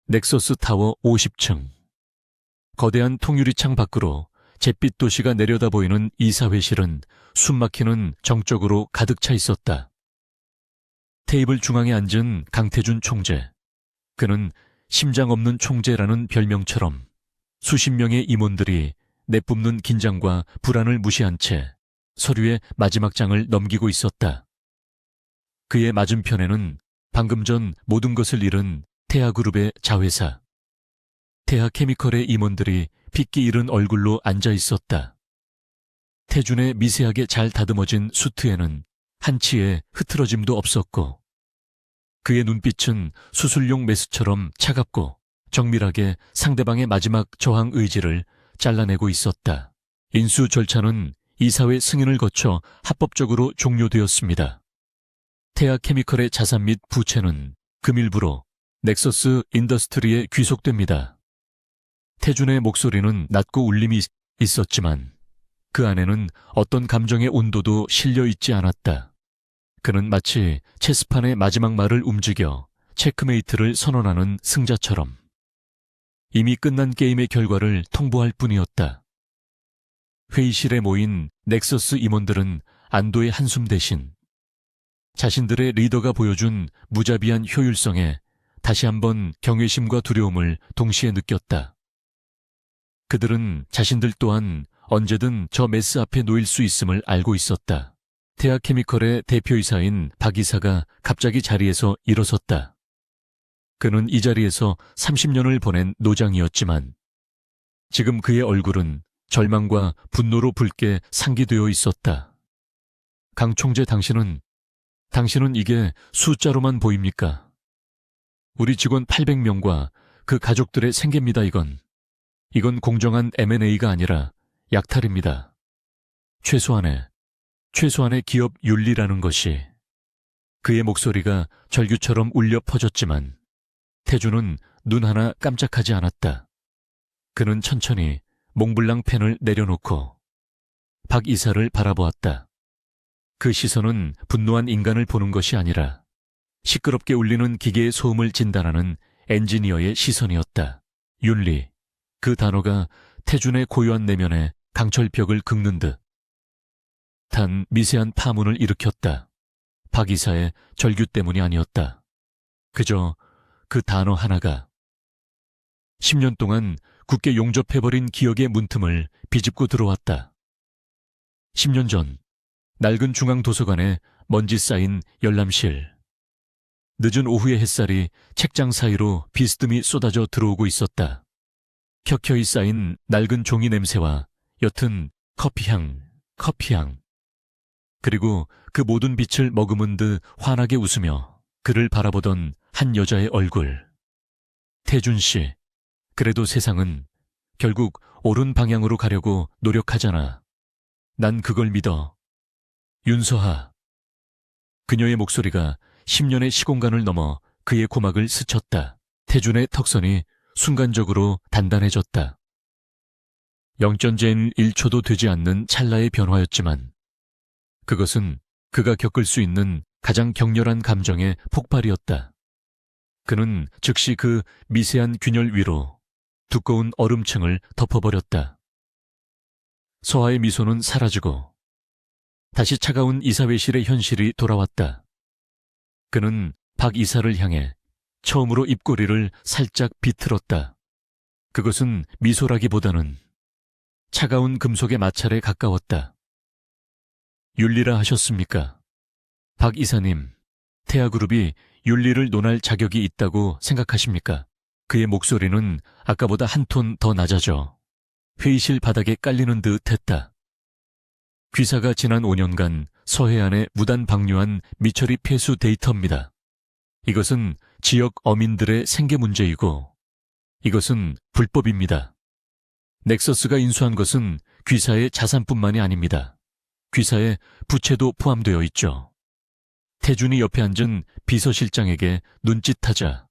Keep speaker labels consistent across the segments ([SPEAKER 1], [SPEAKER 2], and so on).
[SPEAKER 1] 넥서스 타워 50층. 거대한 통유리창 밖으로 잿빛 도시가 내려다 보이는 이사회실은 숨막히는 정적으로 가득 차 있었다. 테이블 중앙에 앉은 강태준 총재. 그는 심장 없는 총재라는 별명처럼 수십 명의 임원들이 내뿜는 긴장과 불안을 무시한 채 서류의 마지막 장을 넘기고 있었다. 그의 맞은편에는 방금 전 모든 것을 잃은 태아그룹의 자회사, 태아케미컬의 임원들이 핏기 잃은 얼굴로 앉아 있었다. 태준의 미세하게 잘 다듬어진 수트에는 한치의 흐트러짐도 없었고, 그의 눈빛은 수술용 메스처럼 차갑고 정밀하게 상대방의 마지막 저항 의지를 잘라내고 있었다. 인수 절차는 이사회 승인을 거쳐 합법적으로 종료되었습니다. 태아케미컬의 자산 및 부채는 금일부로 넥서스 인더스트리에 귀속됩니다. 태준의 목소리는 낮고 울림이 있었지만 그 안에는 어떤 감정의 온도도 실려 있지 않았다. 그는 마치 체스판의 마지막 말을 움직여 체크메이트를 선언하는 승자처럼 이미 끝난 게임의 결과를 통보할 뿐이었다. 회의실에 모인 넥서스 임원들은 안도의 한숨 대신 자신들의 리더가 보여준 무자비한 효율성에 다시 한번 경외심과 두려움을 동시에 느꼈다. 그들은 자신들 또한 언제든 저 메스 앞에 놓일 수 있음을 알고 있었다. 태아케미컬의 대표이사인 박 이사가 갑자기 자리에서 일어섰다. 그는 이 자리에서 30년을 보낸 노장이었지만 지금 그의 얼굴은 절망과 분노로 붉게 상기되어 있었다. 강 총재, 당신은 이게 숫자로만 보입니까? 우리 직원 800명과 그 가족들의 생계입니다. 이건 공정한 M&A가 아니라 약탈입니다. 최소한의 기업 윤리라는 것이. 그의 목소리가 절규처럼 울려 퍼졌지만 태준은 눈 하나 깜짝하지 않았다. 그는 천천히 몽블랑 펜을 내려놓고 박 이사를 바라보았다. 그 시선은 분노한 인간을 보는 것이 아니라 시끄럽게 울리는 기계의 소음을 진단하는 엔지니어의 시선이었다. 윤리, 그 단어가 태준의 고요한 내면에 강철벽을 긁는 듯 단 미세한 파문을 일으켰다. 박 이사의 절규 때문이 아니었다. 그저 그 단어 하나가 10년 동안 굳게 용접해버린 기억의 문틈을 비집고 들어왔다. 10년 전 낡은 중앙도서관에 먼지 쌓인 열람실. 늦은 오후의 햇살이 책장 사이로 비스듬히 쏟아져 들어오고 있었다. 켜켜이 쌓인 낡은 종이 냄새와 옅은 커피향. 그리고 그 모든 빛을 머금은 듯 환하게 웃으며 그를 바라보던 한 여자의 얼굴. 태준 씨, 그래도 세상은 결국 옳은 방향으로 가려고 노력하잖아. 난 그걸 믿어. 윤서하. 그녀의 목소리가 10년의 시공간을 넘어 그의 고막을 스쳤다. 태준의 턱선이 순간적으로 단단해졌다. 영전제인 1초도 되지 않는 찰나의 변화였지만 그것은 그가 겪을 수 있는 가장 격렬한 감정의 폭발이었다. 그는 즉시 그 미세한 균열 위로 두꺼운 얼음층을 덮어버렸다. 서하의 미소는 사라지고 다시 차가운 이사회실의 현실이 돌아왔다. 그는 박 이사를 향해 처음으로 입꼬리를 살짝 비틀었다. 그것은 미소라기보다는 차가운 금속의 마찰에 가까웠다. 윤리라 하셨습니까? 박 이사님, 태아그룹이 윤리를 논할 자격이 있다고 생각하십니까? 그의 목소리는 아까보다 한 톤 더 낮아져 회의실 바닥에 깔리는 듯 했다. 귀사가 지난 5년간 서해안에 무단 방류한 미처리 폐수 데이터입니다. 이것은 지역 어민들의 생계 문제이고 이것은 불법입니다. 넥서스가 인수한 것은 귀사의 자산뿐만이 아닙니다. 귀사의 부채도 포함되어 있죠. 태준이 옆에 앉은 비서실장에게 눈짓하자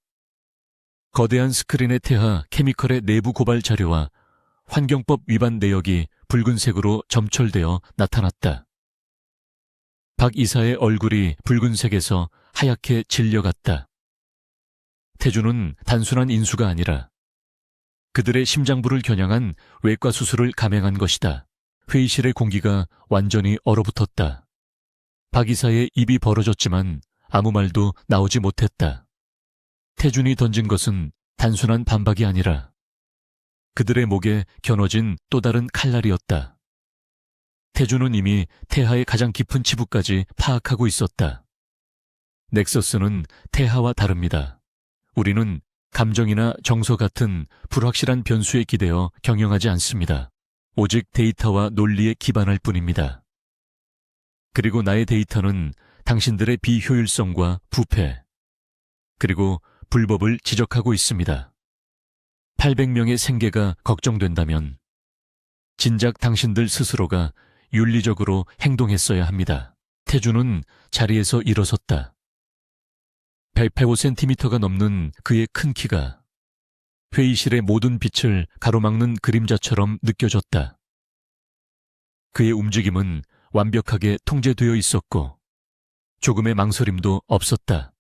[SPEAKER 1] 거대한 스크린의 태아 케미컬의 내부 고발 자료와 환경법 위반 내역이 붉은색으로 점철되어 나타났다. 박 이사의 얼굴이 붉은색에서 하얗게 질려갔다. 태주는 단순한 인수가 아니라 그들의 심장부를 겨냥한 외과 수술을 감행한 것이다. 회의실의 공기가 완전히 얼어붙었다. 박 이사의 입이 벌어졌지만 아무 말도 나오지 못했다. 태준이 던진 것은 단순한 반박이 아니라 그들의 목에 겨눠진 또 다른 칼날이었다. 태준은 이미 태하의 가장 깊은 치부까지 파악하고 있었다. 넥서스는 태하와 다릅니다. 우리는 감정이나 정서 같은 불확실한 변수에 기대어 경영하지 않습니다. 오직 데이터와 논리에 기반할 뿐입니다. 그리고 나의 데이터는 당신들의 비효율성과 부패, 그리고 불법을 지적하고 있습니다. 800명의 생계가 걱정된다면 진작 당신들 스스로가 윤리적으로 행동했어야 합니다. 태주는 자리에서 일어섰다. 185cm가 넘는 그의 큰 키가 회의실의 모든 빛을 가로막는 그림자처럼 느껴졌다. 그의 움직임은 완벽하게 통제되어 있었고 조금의 망설임도 없었다.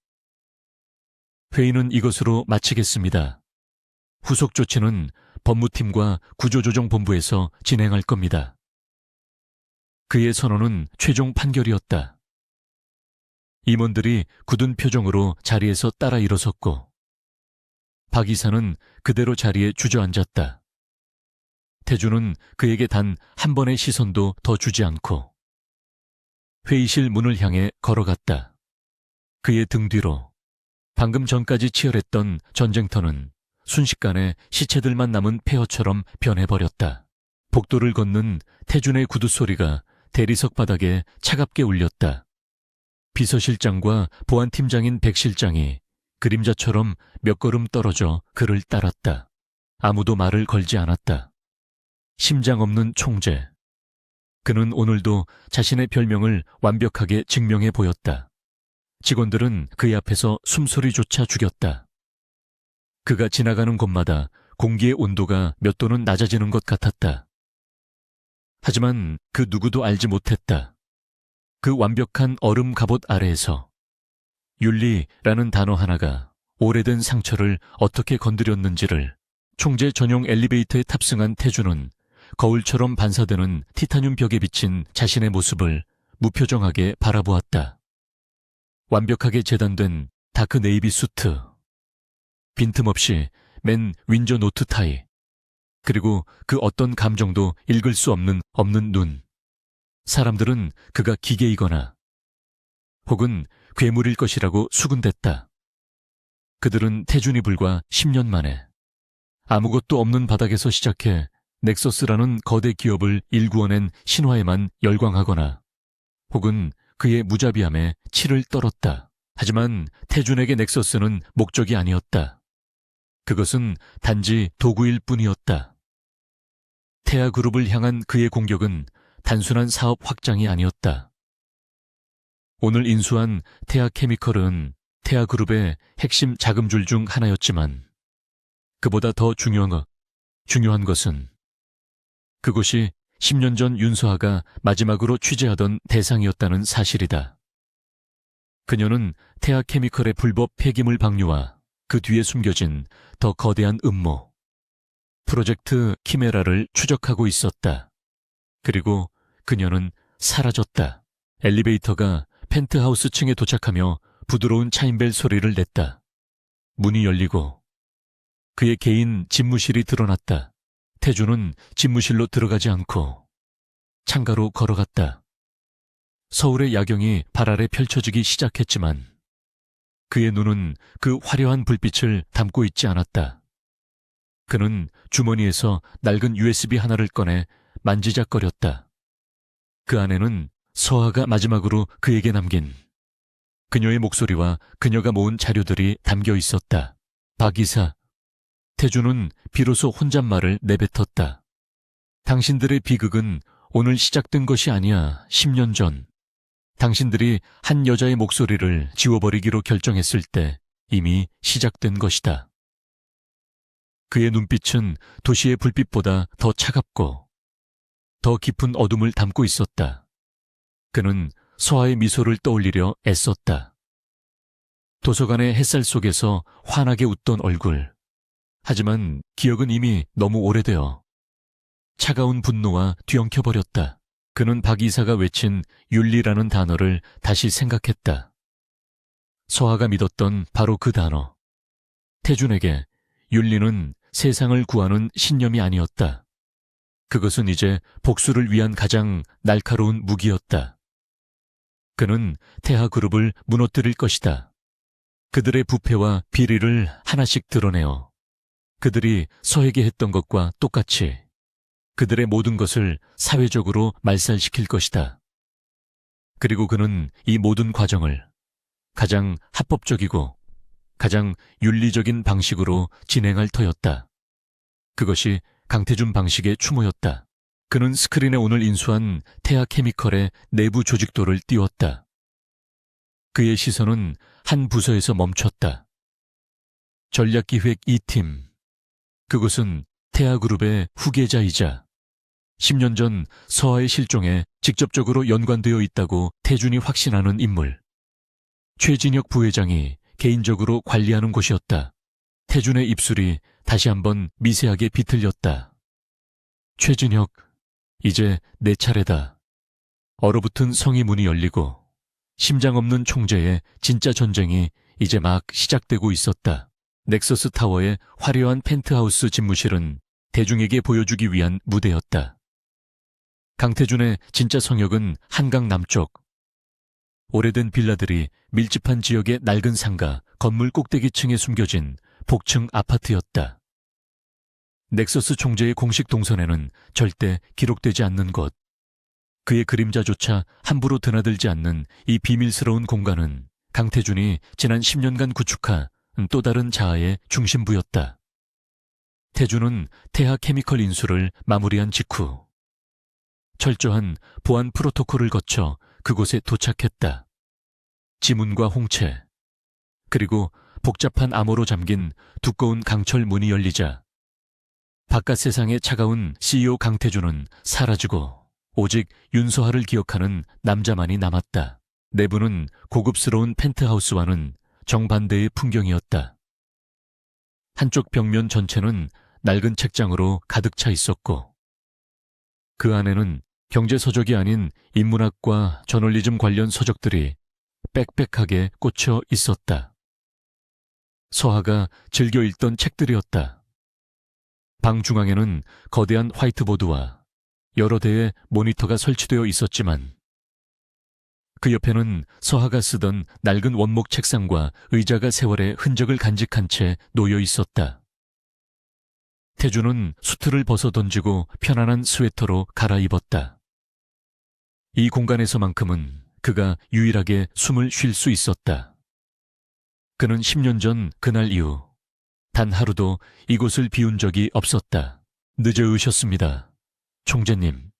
[SPEAKER 1] 회의는 이것으로 마치겠습니다. 후속 조치는 법무팀과 구조조정본부에서 진행할 겁니다. 그의 선언은 최종 판결이었다. 임원들이 굳은 표정으로 자리에서 따라 일어섰고 박 이사는 그대로 자리에 주저앉았다. 태주는 그에게 단 한 번의 시선도 더 주지 않고 회의실 문을 향해 걸어갔다. 그의 등 뒤로 방금 전까지 치열했던 전쟁터는 순식간에 시체들만 남은 폐허처럼 변해버렸다. 복도를 걷는 태준의 구두 소리가 대리석 바닥에 차갑게 울렸다. 비서실장과 보안팀장인 백 실장이 그림자처럼 몇 걸음 떨어져 그를 따랐다. 아무도 말을 걸지 않았다. 심장 없는 총재. 그는 오늘도 자신의 별명을 완벽하게 증명해 보였다. 직원들은 그의 앞에서 숨소리조차 죽였다. 그가 지나가는 곳마다 공기의 온도가 몇 도는 낮아지는 것 같았다. 하지만 그 누구도 알지 못했다. 그 완벽한 얼음 갑옷 아래에서 윤리라는 단어 하나가 오래된 상처를 어떻게 건드렸는지를 총재 전용 엘리베이터에 탑승한 태주는 거울처럼 반사되는 티타늄 벽에 비친 자신의 모습을 무표정하게 바라보았다. 완벽하게 재단된 다크 네이비 수트, 빈틈없이 맨 윈저 노트 타이, 그리고 그 어떤 감정도 읽을 수 없는 눈. 사람들은 그가 기계이거나 혹은 괴물일 것이라고 수군댔다. 그들은 태준이 불과 10년 만에 아무것도 없는 바닥에서 시작해 넥서스라는 거대 기업을 일구어낸 신화에만 열광하거나 혹은 그의 무자비함에 치를 떨었다. 하지만 태준에게 넥서스는 목적이 아니었다. 그것은 단지 도구일 뿐이었다. 태아그룹을 향한 그의 공격은 단순한 사업 확장이 아니었다. 오늘 인수한 태아케미컬은 태아그룹의 핵심 자금줄 중 하나였지만 그보다 더 중요한 것은 그곳이 10년 전 윤서아가 마지막으로 취재하던 대상이었다는 사실이다. 그녀는 태아케미컬의 불법 폐기물 방류와 그 뒤에 숨겨진 더 거대한 음모, 프로젝트 키메라를 추적하고 있었다. 그리고 그녀는 사라졌다. 엘리베이터가 펜트하우스 층에 도착하며 부드러운 차인벨 소리를 냈다. 문이 열리고 그의 개인 집무실이 드러났다. 태주는 집무실로 들어가지 않고 창가로 걸어갔다. 서울의 야경이 발 아래 펼쳐지기 시작했지만 그의 눈은 그 화려한 불빛을 담고 있지 않았다. 그는 주머니에서 낡은 USB 하나를 꺼내 만지작거렸다. 그 안에는 서아가 마지막으로 그에게 남긴 그녀의 목소리와 그녀가 모은 자료들이 담겨 있었다. 박 이사. 태주는 비로소 혼잣말을 내뱉었다. 당신들의 비극은 오늘 시작된 것이 아니야. 10년 전. 당신들이 한 여자의 목소리를 지워버리기로 결정했을 때 이미 시작된 것이다. 그의 눈빛은 도시의 불빛보다 더 차갑고 더 깊은 어둠을 담고 있었다. 그는 서아의 미소를 떠올리려 애썼다. 도서관의 햇살 속에서 환하게 웃던 얼굴. 하지만 기억은 이미 너무 오래되어 차가운 분노와 뒤엉켜버렸다. 그는 박 이사가 외친 윤리라는 단어를 다시 생각했다. 서하가 믿었던 바로 그 단어. 태준에게 윤리는 세상을 구하는 신념이 아니었다. 그것은 이제 복수를 위한 가장 날카로운 무기였다. 그는 태하그룹을 무너뜨릴 것이다. 그들의 부패와 비리를 하나씩 드러내어 그들이 서에게 했던 것과 똑같이 그들의 모든 것을 사회적으로 말살시킬 것이다. 그리고 그는 이 모든 과정을 가장 합법적이고 가장 윤리적인 방식으로 진행할 터였다. 그것이 강태준 방식의 추모였다. 그는 스크린에 오늘 인수한 태아케미컬의 내부 조직도를 띄웠다. 그의 시선은 한 부서에서 멈췄다. 전략기획 2팀. 그곳은 태아그룹의 후계자이자 10년 전 서하의 실종에 직접적으로 연관되어 있다고 태준이 확신하는 인물. 최진혁 부회장이 개인적으로 관리하는 곳이었다. 태준의 입술이 다시 한번 미세하게 비틀렸다. 최진혁, 이제 내 차례다. 얼어붙은 성이 문이 열리고 심장 없는 총재의 진짜 전쟁이 이제 막 시작되고 있었다. 넥서스 타워의 화려한 펜트하우스 집무실은 대중에게 보여주기 위한 무대였다. 강태준의 진짜 성역은 한강 남쪽. 오래된 빌라들이 밀집한 지역의 낡은 상가, 건물 꼭대기층에 숨겨진 복층 아파트였다. 넥서스 총재의 공식 동선에는 절대 기록되지 않는 곳. 그의 그림자조차 함부로 드나들지 않는 이 비밀스러운 공간은 강태준이 지난 10년간 구축한 또 다른 자아의 중심부였다. 태준은 태하케미컬 인수를 마무리한 직후 철저한 보안 프로토콜을 거쳐 그곳에 도착했다. 지문과 홍채, 그리고 복잡한 암호로 잠긴 두꺼운 강철 문이 열리자 바깥 세상에 차가운 CEO 강태준은 사라지고 오직 윤서하를 기억하는 남자만이 남았다. 내부는 고급스러운 펜트하우스와는 정반대의 풍경이었다. 한쪽 벽면 전체는 낡은 책장으로 가득 차 있었고 그 안에는 경제서적이 아닌 인문학과 저널리즘 관련 서적들이 빽빽하게 꽂혀 있었다. 서하가 즐겨 읽던 책들이었다. 방 중앙에는 거대한 화이트보드와 여러 대의 모니터가 설치되어 있었지만 그 옆에는 서하가 쓰던 낡은 원목 책상과 의자가 세월의 흔적을 간직한 채 놓여 있었다. 태준은 수트를 벗어던지고 편안한 스웨터로 갈아입었다. 이 공간에서만큼은 그가 유일하게 숨을 쉴 수 있었다. 그는 10년 전 그날 이후 단 하루도 이곳을 비운 적이 없었다. 늦어오셨습니다, 총재님.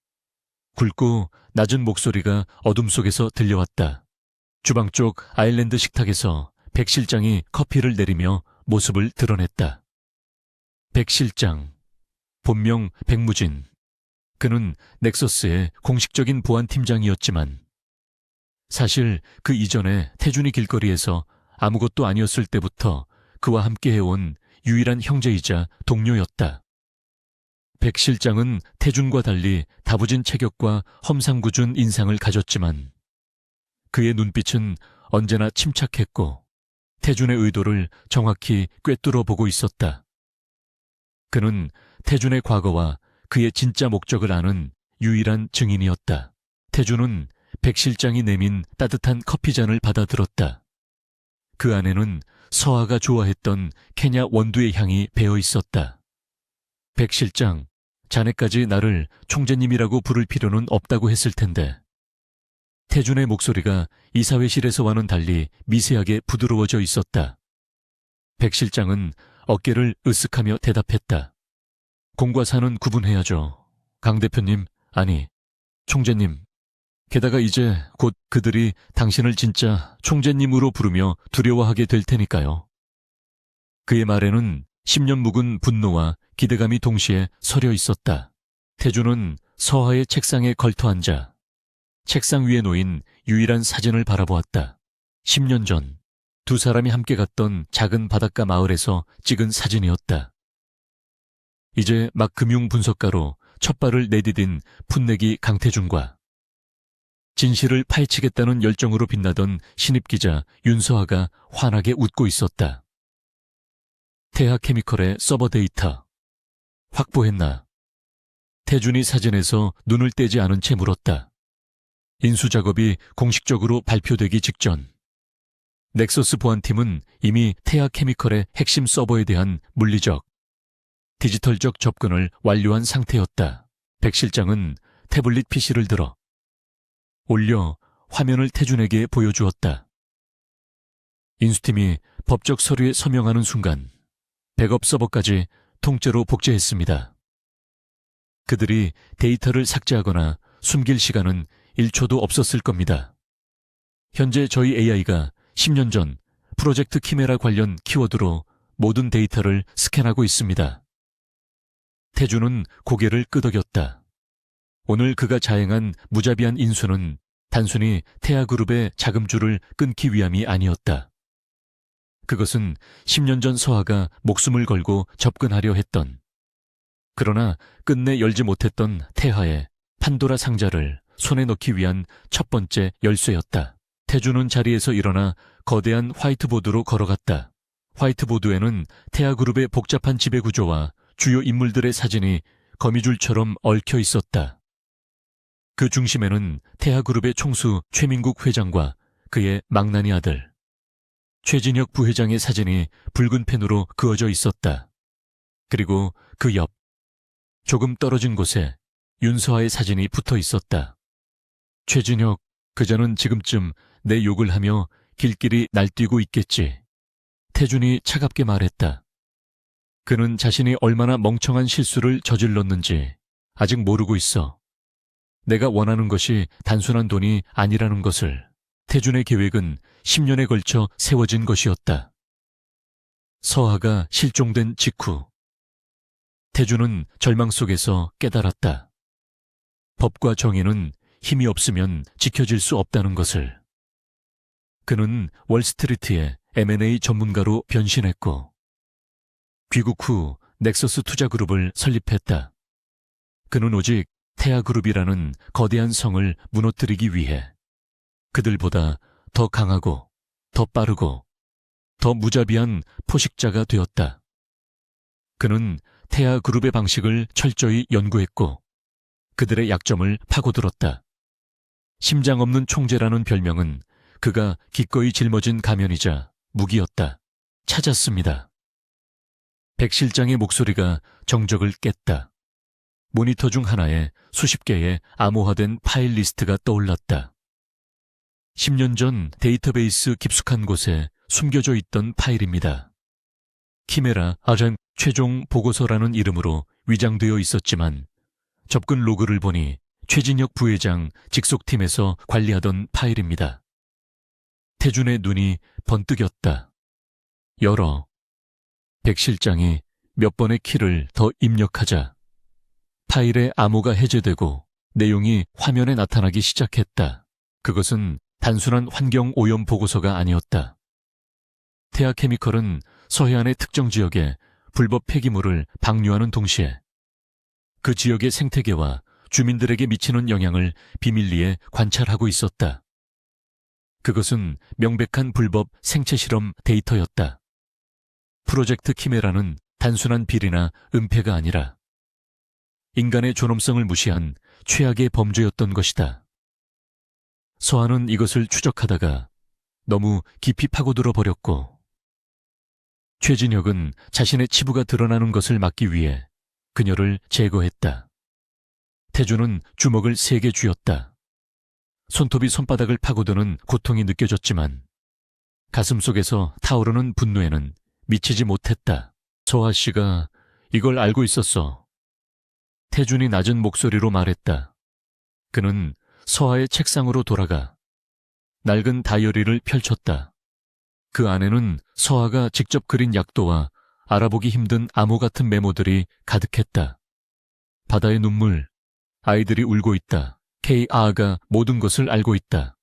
[SPEAKER 1] 굵고 낮은 목소리가 어둠 속에서 들려왔다. 주방 쪽 아일랜드 식탁에서 백 실장이 커피를 내리며 모습을 드러냈다. 백 실장, 본명 백무진. 그는 넥서스의 공식적인 보안팀장이었지만 사실 그 이전에 태준이 길거리에서 아무것도 아니었을 때부터 그와 함께 해온 유일한 형제이자 동료였다. 백 실장은 태준과 달리 다부진 체격과 험상궂은 인상을 가졌지만 그의 눈빛은 언제나 침착했고 태준의 의도를 정확히 꿰뚫어 보고 있었다. 그는 태준의 과거와 그의 진짜 목적을 아는 유일한 증인이었다. 태준은 백 실장이 내민 따뜻한 커피잔을 받아들었다. 그 안에는 서하가 좋아했던 케냐 원두의 향이 배어 있었다. 백 실장, 자네까지 나를 총재님이라고 부를 필요는 없다고 했을 텐데. 태준의 목소리가 이사회실에서와는 달리 미세하게 부드러워져 있었다. 백 실장은 어깨를 으쓱하며 대답했다. 공과 사는 구분해야죠. 강 대표님, 아니, 총재님. 게다가 이제 곧 그들이 당신을 진짜 총재님으로 부르며 두려워하게 될 테니까요. 그의 말에는 10년 묵은 분노와 기대감이 동시에 서려 있었다. 태준은 서하의 책상에 걸터앉아 책상 위에 놓인 유일한 사진을 바라보았다. 10년 전 두 사람이 함께 갔던 작은 바닷가 마을에서 찍은 사진이었다. 이제 막 금융 분석가로 첫 발을 내디딘 풋내기 강태준과 진실을 파헤치겠다는 열정으로 빛나던 신입기자 윤서아가 환하게 웃고 있었다. 태하케미컬의 서버 데이터 확보했나? 태준이 사진에서 눈을 떼지 않은 채 물었다. 인수 작업이 공식적으로 발표되기 직전 넥서스 보안팀은 이미 태하케미컬의 핵심 서버에 대한 물리적, 디지털적 접근을 완료한 상태였다. 백 실장은 태블릿 PC를 들어 올려 화면을 태준에게 보여주었다. 인수팀이 법적 서류에 서명하는 순간 백업 서버까지 통째로 복제했습니다. 그들이 데이터를 삭제하거나 숨길 시간은 1초도 없었을 겁니다. 현재 저희 AI가 10년 전 프로젝트 키메라 관련 키워드로 모든 데이터를 스캔하고 있습니다. 태준은 고개를 끄덕였다. 오늘 그가 자행한 무자비한 인수는 단순히 태아그룹의 자금줄을 끊기 위함이 아니었다. 그것은 10년 전 서아가 목숨을 걸고 접근하려 했던, 그러나 끝내 열지 못했던 태하의 판도라 상자를 손에 넣기 위한 첫 번째 열쇠였다. 태준은 자리에서 일어나 거대한 화이트보드로 걸어갔다. 화이트보드에는 태아그룹의 복잡한 지배구조와 주요 인물들의 사진이 거미줄처럼 얽혀 있었다. 그 중심에는 태아그룹의 총수 최민국 회장과 그의 망나니 아들 최진혁 부회장의 사진이 붉은 펜으로 그어져 있었다. 그리고 그 옆, 조금 떨어진 곳에 윤서아의 사진이 붙어 있었다. 최진혁, 그자는 지금쯤 내 욕을 하며 길길이 날뛰고 있겠지. 태준이 차갑게 말했다. 그는 자신이 얼마나 멍청한 실수를 저질렀는지 아직 모르고 있어. 내가 원하는 것이 단순한 돈이 아니라는 것을. 태준의 계획은 10년에 걸쳐 세워진 것이었다. 서아가 실종된 직후 태준은 절망 속에서 깨달았다. 법과 정의는 힘이 없으면 지켜질 수 없다는 것을. 그는 월스트리트의 M&A 전문가로 변신했고 귀국 후 넥서스 투자그룹을 설립했다. 그는 오직 태아그룹이라는 거대한 성을 무너뜨리기 위해 그들보다 더 강하고 더 빠르고 더 무자비한 포식자가 되었다. 그는 태아그룹의 방식을 철저히 연구했고 그들의 약점을 파고들었다. 심장 없는 총재라는 별명은 그가 기꺼이 짊어진 가면이자 무기였다. 찾았습니다. 백 실장의 목소리가 정적을 깼다. 모니터 중 하나에 수십 개의 암호화된 파일 리스트가 떠올랐다. 10년 전 데이터베이스 깊숙한 곳에 숨겨져 있던 파일입니다. 키메라 아젠 최종 보고서라는 이름으로 위장되어 있었지만 접근 로그를 보니 최진혁 부회장 직속팀에서 관리하던 파일입니다. 태준의 눈이 번뜩였다. 열어. 백 실장이 몇 번의 키를 더 입력하자 파일의 암호가 해제되고 내용이 화면에 나타나기 시작했다. 그것은 단순한 환경 오염 보고서가 아니었다. 태아케미컬은 서해안의 특정 지역에 불법 폐기물을 방류하는 동시에 그 지역의 생태계와 주민들에게 미치는 영향을 비밀리에 관찰하고 있었다. 그것은 명백한 불법 생체 실험 데이터였다. 프로젝트 키메라는 단순한 비리나 은폐가 아니라 인간의 존엄성을 무시한 최악의 범죄였던 것이다. 서한은 이것을 추적하다가 너무 깊이 파고들어 버렸고 최진혁은 자신의 치부가 드러나는 것을 막기 위해 그녀를 제거했다. 태준은 주먹을 3개 쥐었다. 손톱이 손바닥을 파고드는 고통이 느껴졌지만 가슴속에서 타오르는 분노에는 미치지 못했다. 서아 씨가 이걸 알고 있었어. 태준이 낮은 목소리로 말했다. 그는 서아의 책상으로 돌아가 낡은 다이어리를 펼쳤다. 그 안에는 서아가 직접 그린 약도와 알아보기 힘든 암호 같은 메모들이 가득했다. 바다의 눈물, 아이들이 울고 있다. K.R가 모든 것을 알고 있다.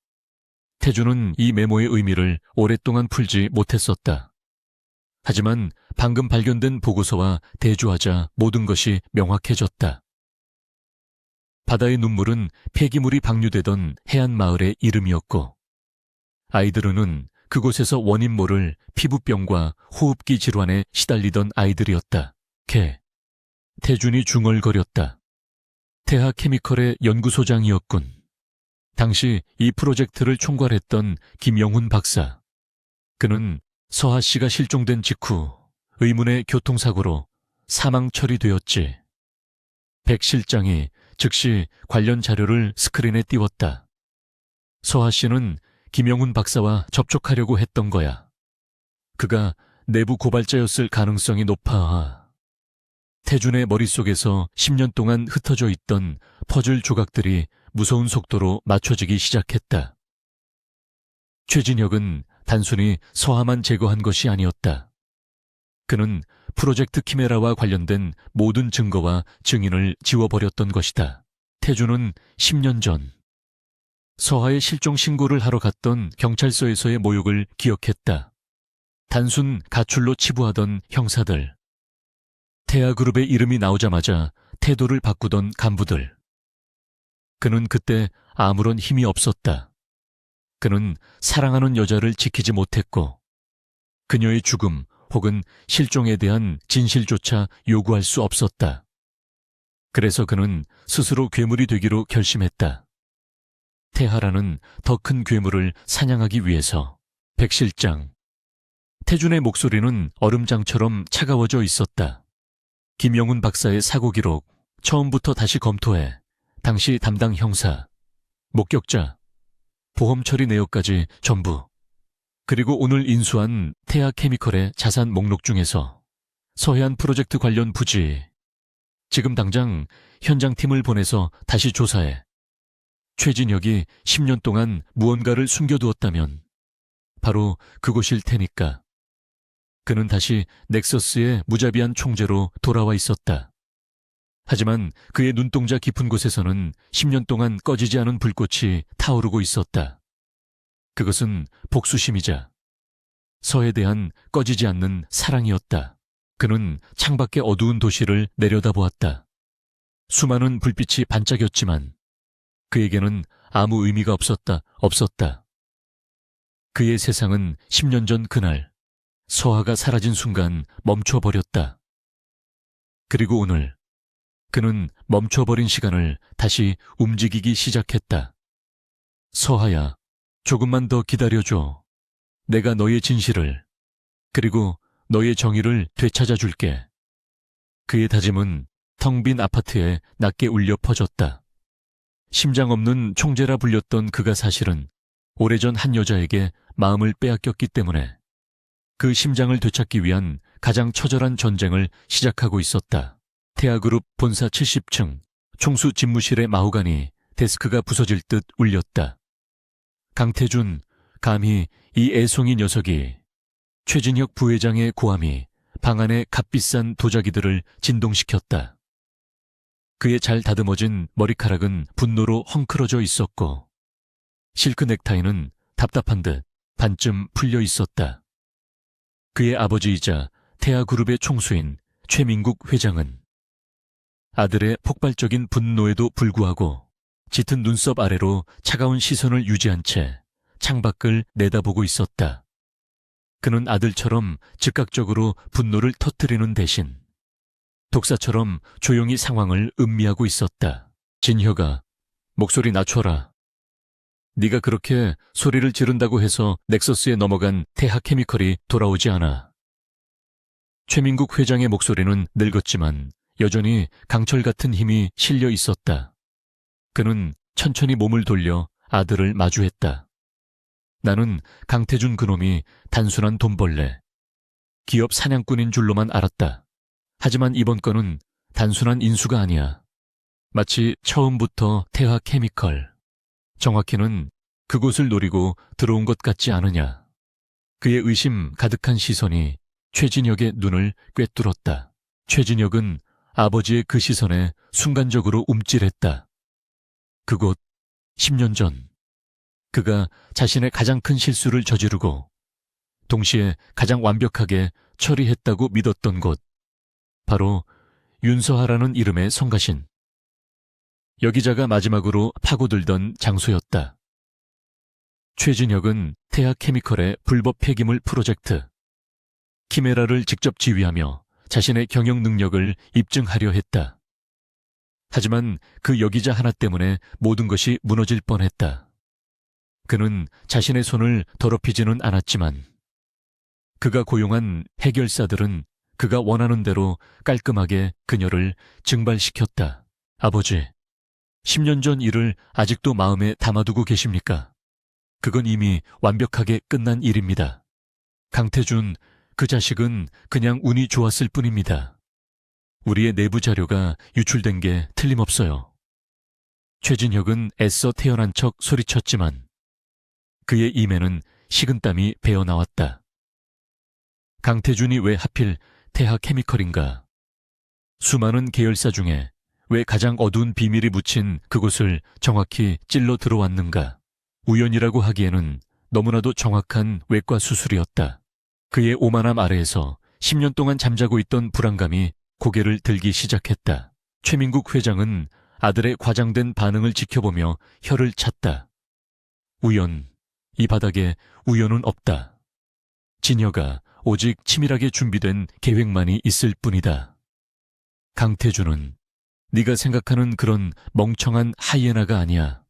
[SPEAKER 1] 태주는 이 메모의 의미를 오랫동안 풀지 못했었다. 하지만 방금 발견된 보고서와 대조하자 모든 것이 명확해졌다. 바다의 눈물은 폐기물이 방류되던 해안 마을의 이름이었고, 아이들은 그곳에서 원인 모를 피부병과 호흡기 질환에 시달리던 아이들이었다. 태준이 중얼거렸다. 태하 케미컬의 연구소장이었군. 당시 이 프로젝트를 총괄했던 김영훈 박사. 그는 서하 씨가 실종된 직후 의문의 교통사고로 사망 처리되었지. 백 실장이 즉시 관련 자료를 스크린에 띄웠다. 서하 씨는 김영훈 박사와 접촉하려고 했던 거야. 그가 내부 고발자였을 가능성이 높아. 태준의 머릿속에서 10년 동안 흩어져 있던 퍼즐 조각들이 무서운 속도로 맞춰지기 시작했다. 최진혁은 단순히 서하만 제거한 것이 아니었다. 그는 프로젝트 키메라와 관련된 모든 증거와 증인을 지워버렸던 것이다. 태준은 10년 전 서하의 실종 신고를 하러 갔던 경찰서에서의 모욕을 기억했다. 단순 가출로 치부하던 형사들, 태아그룹의 이름이 나오자마자 태도를 바꾸던 간부들. 그는 그때 아무런 힘이 없었다. 그는 사랑하는 여자를 지키지 못했고, 그녀의 죽음 혹은 실종에 대한 진실조차 요구할 수 없었다. 그래서 그는 스스로 괴물이 되기로 결심했다. 태하라는 더 큰 괴물을 사냥하기 위해서. 백 실장. 태준의 목소리는 얼음장처럼 차가워져 있었다. 김영훈 박사의 사고 기록, 처음부터 다시 검토해. 당시 담당 형사, 목격자, 보험 처리 내역까지 전부. 그리고 오늘 인수한 태하 케미컬의 자산 목록 중에서 서해안 프로젝트 관련 부지. 지금 당장 현장팀을 보내서 다시 조사해. 최진혁이 10년 동안 무언가를 숨겨두었다면 바로 그곳일 테니까. 그는 다시 넥서스의 무자비한 총재로 돌아와 있었다. 하지만 그의 눈동자 깊은 곳에서는 10년 동안 꺼지지 않은 불꽃이 타오르고 있었다. 그것은 복수심이자 서에 대한 꺼지지 않는 사랑이었다. 그는 창밖의 어두운 도시를 내려다보았다. 수많은 불빛이 반짝였지만 그에게는 아무 의미가 없었다. 그의 세상은 10년 전 그날 서하가 사라진 순간 멈춰버렸다. 그리고 오늘 그는 멈춰버린 시간을 다시 움직이기 시작했다. 서하야, 조금만 더 기다려줘. 내가 너의 진실을, 그리고 너의 정의를 되찾아줄게. 그의 다짐은 텅 빈 아파트에 낮게 울려 퍼졌다. 심장 없는 총재라 불렸던 그가 사실은 오래전 한 여자에게 마음을 빼앗겼기 때문에 그 심장을 되찾기 위한 가장 처절한 전쟁을 시작하고 있었다. 태아그룹 본사 70층 총수 집무실의 마후간이 데스크가 부서질 듯 울렸다. 강태준, 감히 이 애송이 녀석이. 최진혁 부회장의 고함이 방 안의 값비싼 도자기들을 진동시켰다. 그의 잘 다듬어진 머리카락은 분노로 헝클어져 있었고 실크 넥타이는 답답한 듯 반쯤 풀려 있었다. 그의 아버지이자 태아그룹의 총수인 최민국 회장은 아들의 폭발적인 분노에도 불구하고 짙은 눈썹 아래로 차가운 시선을 유지한 채 창밖을 내다보고 있었다. 그는 아들처럼 즉각적으로 분노를 터뜨리는 대신 독사처럼 조용히 상황을 음미하고 있었다. 진혁아, 목소리 낮춰라. 네가 그렇게 소리를 지른다고 해서 넥서스에 넘어간 태하 케미컬이 돌아오지 않아. 최민국 회장의 목소리는 늙었지만 여전히 강철 같은 힘이 실려 있었다. 그는 천천히 몸을 돌려 아들을 마주했다. 나는 강태준 그놈이 단순한 돈벌레, 기업 사냥꾼인 줄로만 알았다. 하지만 이번 건은 단순한 인수가 아니야. 마치 처음부터 태하 케미컬, 정확히는 그곳을 노리고 들어온 것 같지 않으냐. 그의 의심 가득한 시선이 최진혁의 눈을 꿰뚫었다. 최진혁은 아버지의 그 시선에 순간적으로 움찔했다. 그곳 10년 전 그가 자신의 가장 큰 실수를 저지르고 동시에 가장 완벽하게 처리했다고 믿었던 곳, 바로 윤서하라는 이름의 성가신. 여기자가 마지막으로 파고들던 장소였다. 최진혁은 태아케미컬의 불법 폐기물 프로젝트 키메라를 직접 지휘하며 자신의 경영 능력을 입증하려 했다. 하지만 그 여기자 하나 때문에 모든 것이 무너질 뻔했다. 그는 자신의 손을 더럽히지는 않았지만 그가 고용한 해결사들은 그가 원하는 대로 깔끔하게 그녀를 증발시켰다. 아버지, 10년 전 일을 아직도 마음에 담아두고 계십니까? 그건 이미 완벽하게 끝난 일입니다. 강태준, 그 자식은 그냥 운이 좋았을 뿐입니다. 우리의 내부 자료가 유출된 게 틀림없어요. 최진혁은 애써 태어난 척 소리쳤지만 그의 입에는 식은땀이 배어나왔다. 강태준이 왜 하필 태하케미컬인가? 수많은 계열사 중에 왜 가장 어두운 비밀이 묻힌 그곳을 정확히 찔러 들어왔는가? 우연이라고 하기에는 너무나도 정확한 외과 수술이었다. 그의 오만함 아래에서 10년 동안 잠자고 있던 불안감이 고개를 들기 시작했다. 최민국 회장은 아들의 과장된 반응을 지켜보며 혀를 찼다. 우연, 이 바닥에 우연은 없다. 진여가 오직 치밀하게 준비된 계획만이 있을 뿐이다. 강태준은 네가 생각하는 그런 멍청한 하이에나가 아니야.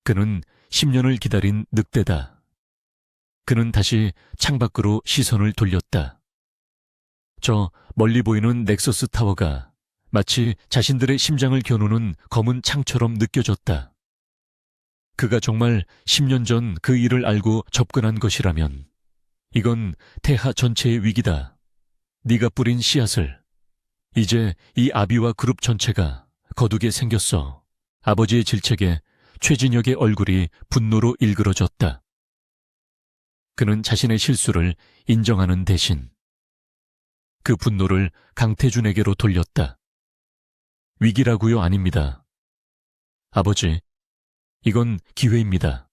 [SPEAKER 1] 그는 10년을 기다린 늑대다. 그는 다시 창밖으로 시선을 돌렸다. 저 멀리 보이는 넥서스 타워가 마치 자신들의 심장을 겨누는 검은 창처럼 느껴졌다. 그가 정말 10년 전 그 일을 알고 접근한 것이라면 이건 태하 전체의 위기다. 네가 뿌린 씨앗을 이제 이 아비와 그룹 전체가 거두게 생겼어. 아버지의 질책에 최진혁의 얼굴이 분노로 일그러졌다. 그는 자신의 실수를 인정하는 대신 그 분노를 강태준에게로 돌렸다. 위기라고요? 아닙니다. 아버지, 이건 기회입니다.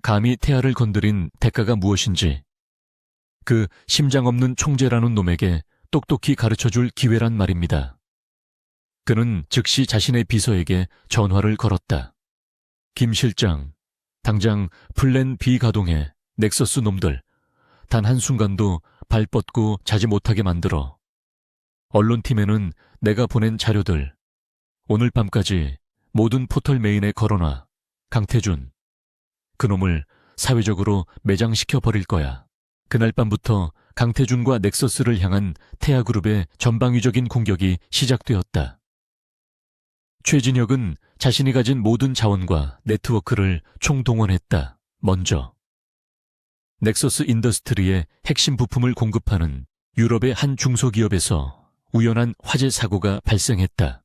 [SPEAKER 1] 감히 태아를 건드린 대가가 무엇인지 그 심장 없는 총재라는 놈에게 똑똑히 가르쳐줄 기회란 말입니다. 그는 즉시 자신의 비서에게 전화를 걸었다. 김 실장, 당장 플랜 B 가동해. 넥서스 놈들 단 한순간도 발 뻗고 자지 못하게 만들어. 언론팀에는 내가 보낸 자료들 오늘 밤까지 모든 포털 메인에 걸어놔. 강태준, 그놈을 사회적으로 매장시켜 버릴 거야. 그날 밤부터 강태준과 넥서스를 향한 태아그룹의 전방위적인 공격이 시작되었다. 최진혁은 자신이 가진 모든 자원과 네트워크를 총동원했다. 먼저 넥서스 인더스트리의 핵심 부품을 공급하는 유럽의 한 중소기업에서 우연한 화재 사고가 발생했다.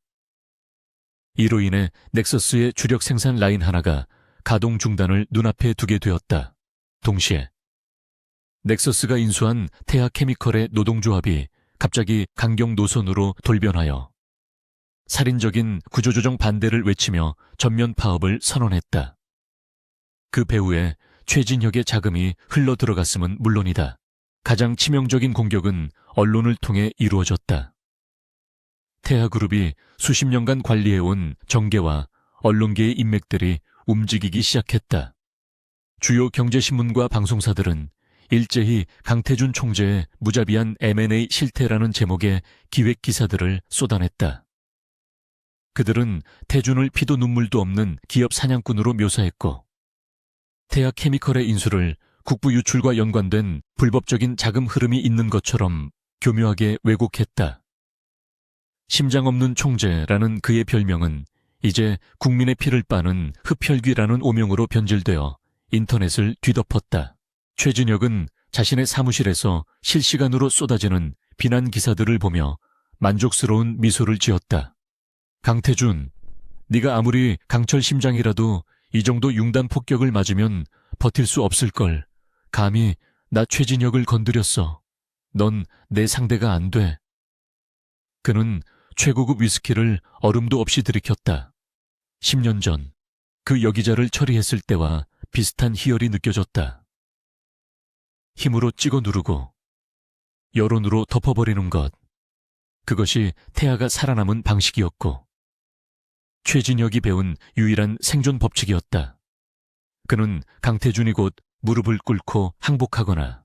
[SPEAKER 1] 이로 인해 넥서스의 주력 생산 라인 하나가 가동 중단을 눈앞에 두게 되었다. 동시에 넥서스가 인수한 태아케미컬의 노동조합이 갑자기 강경 노선으로 돌변하여 살인적인 구조조정 반대를 외치며 전면 파업을 선언했다. 그 배후에 최진혁의 자금이 흘러들어갔음은 물론이다. 가장 치명적인 공격은 언론을 통해 이루어졌다. 태아그룹이 수십 년간 관리해온 정계와 언론계의 인맥들이 움직이기 시작했다. 주요 경제신문과 방송사들은 일제히 강태준 총재의 무자비한 M&A 실태라는 제목의 기획 기사들을 쏟아냈다. 그들은 태준을 피도 눈물도 없는 기업 사냥꾼으로 묘사했고 태아케미컬의 인수를 국부 유출과 연관된 불법적인 자금 흐름이 있는 것처럼 교묘하게 왜곡했다. 심장 없는 총재라는 그의 별명은 이제 국민의 피를 빠는 흡혈귀라는 오명으로 변질되어 인터넷을 뒤덮었다. 최진혁은 자신의 사무실에서 실시간으로 쏟아지는 비난 기사들을 보며 만족스러운 미소를 지었다. 강태준, 네가 아무리 강철 심장이라도 이 정도 융단 폭격을 맞으면 버틸 수 없을걸. 감히 나 최진혁을 건드렸어. 넌 내 상대가 안 돼. 그는 최고급 위스키를 얼음도 없이 들이켰다. 10년 전 그 여기자를 처리했을 때와 비슷한 희열이 느껴졌다. 힘으로 찍어 누르고 여론으로 덮어버리는 것. 그것이 태아가 살아남은 방식이었고 최진혁이 배운 유일한 생존 법칙이었다. 그는 강태준이 곧 무릎을 꿇고 항복하거나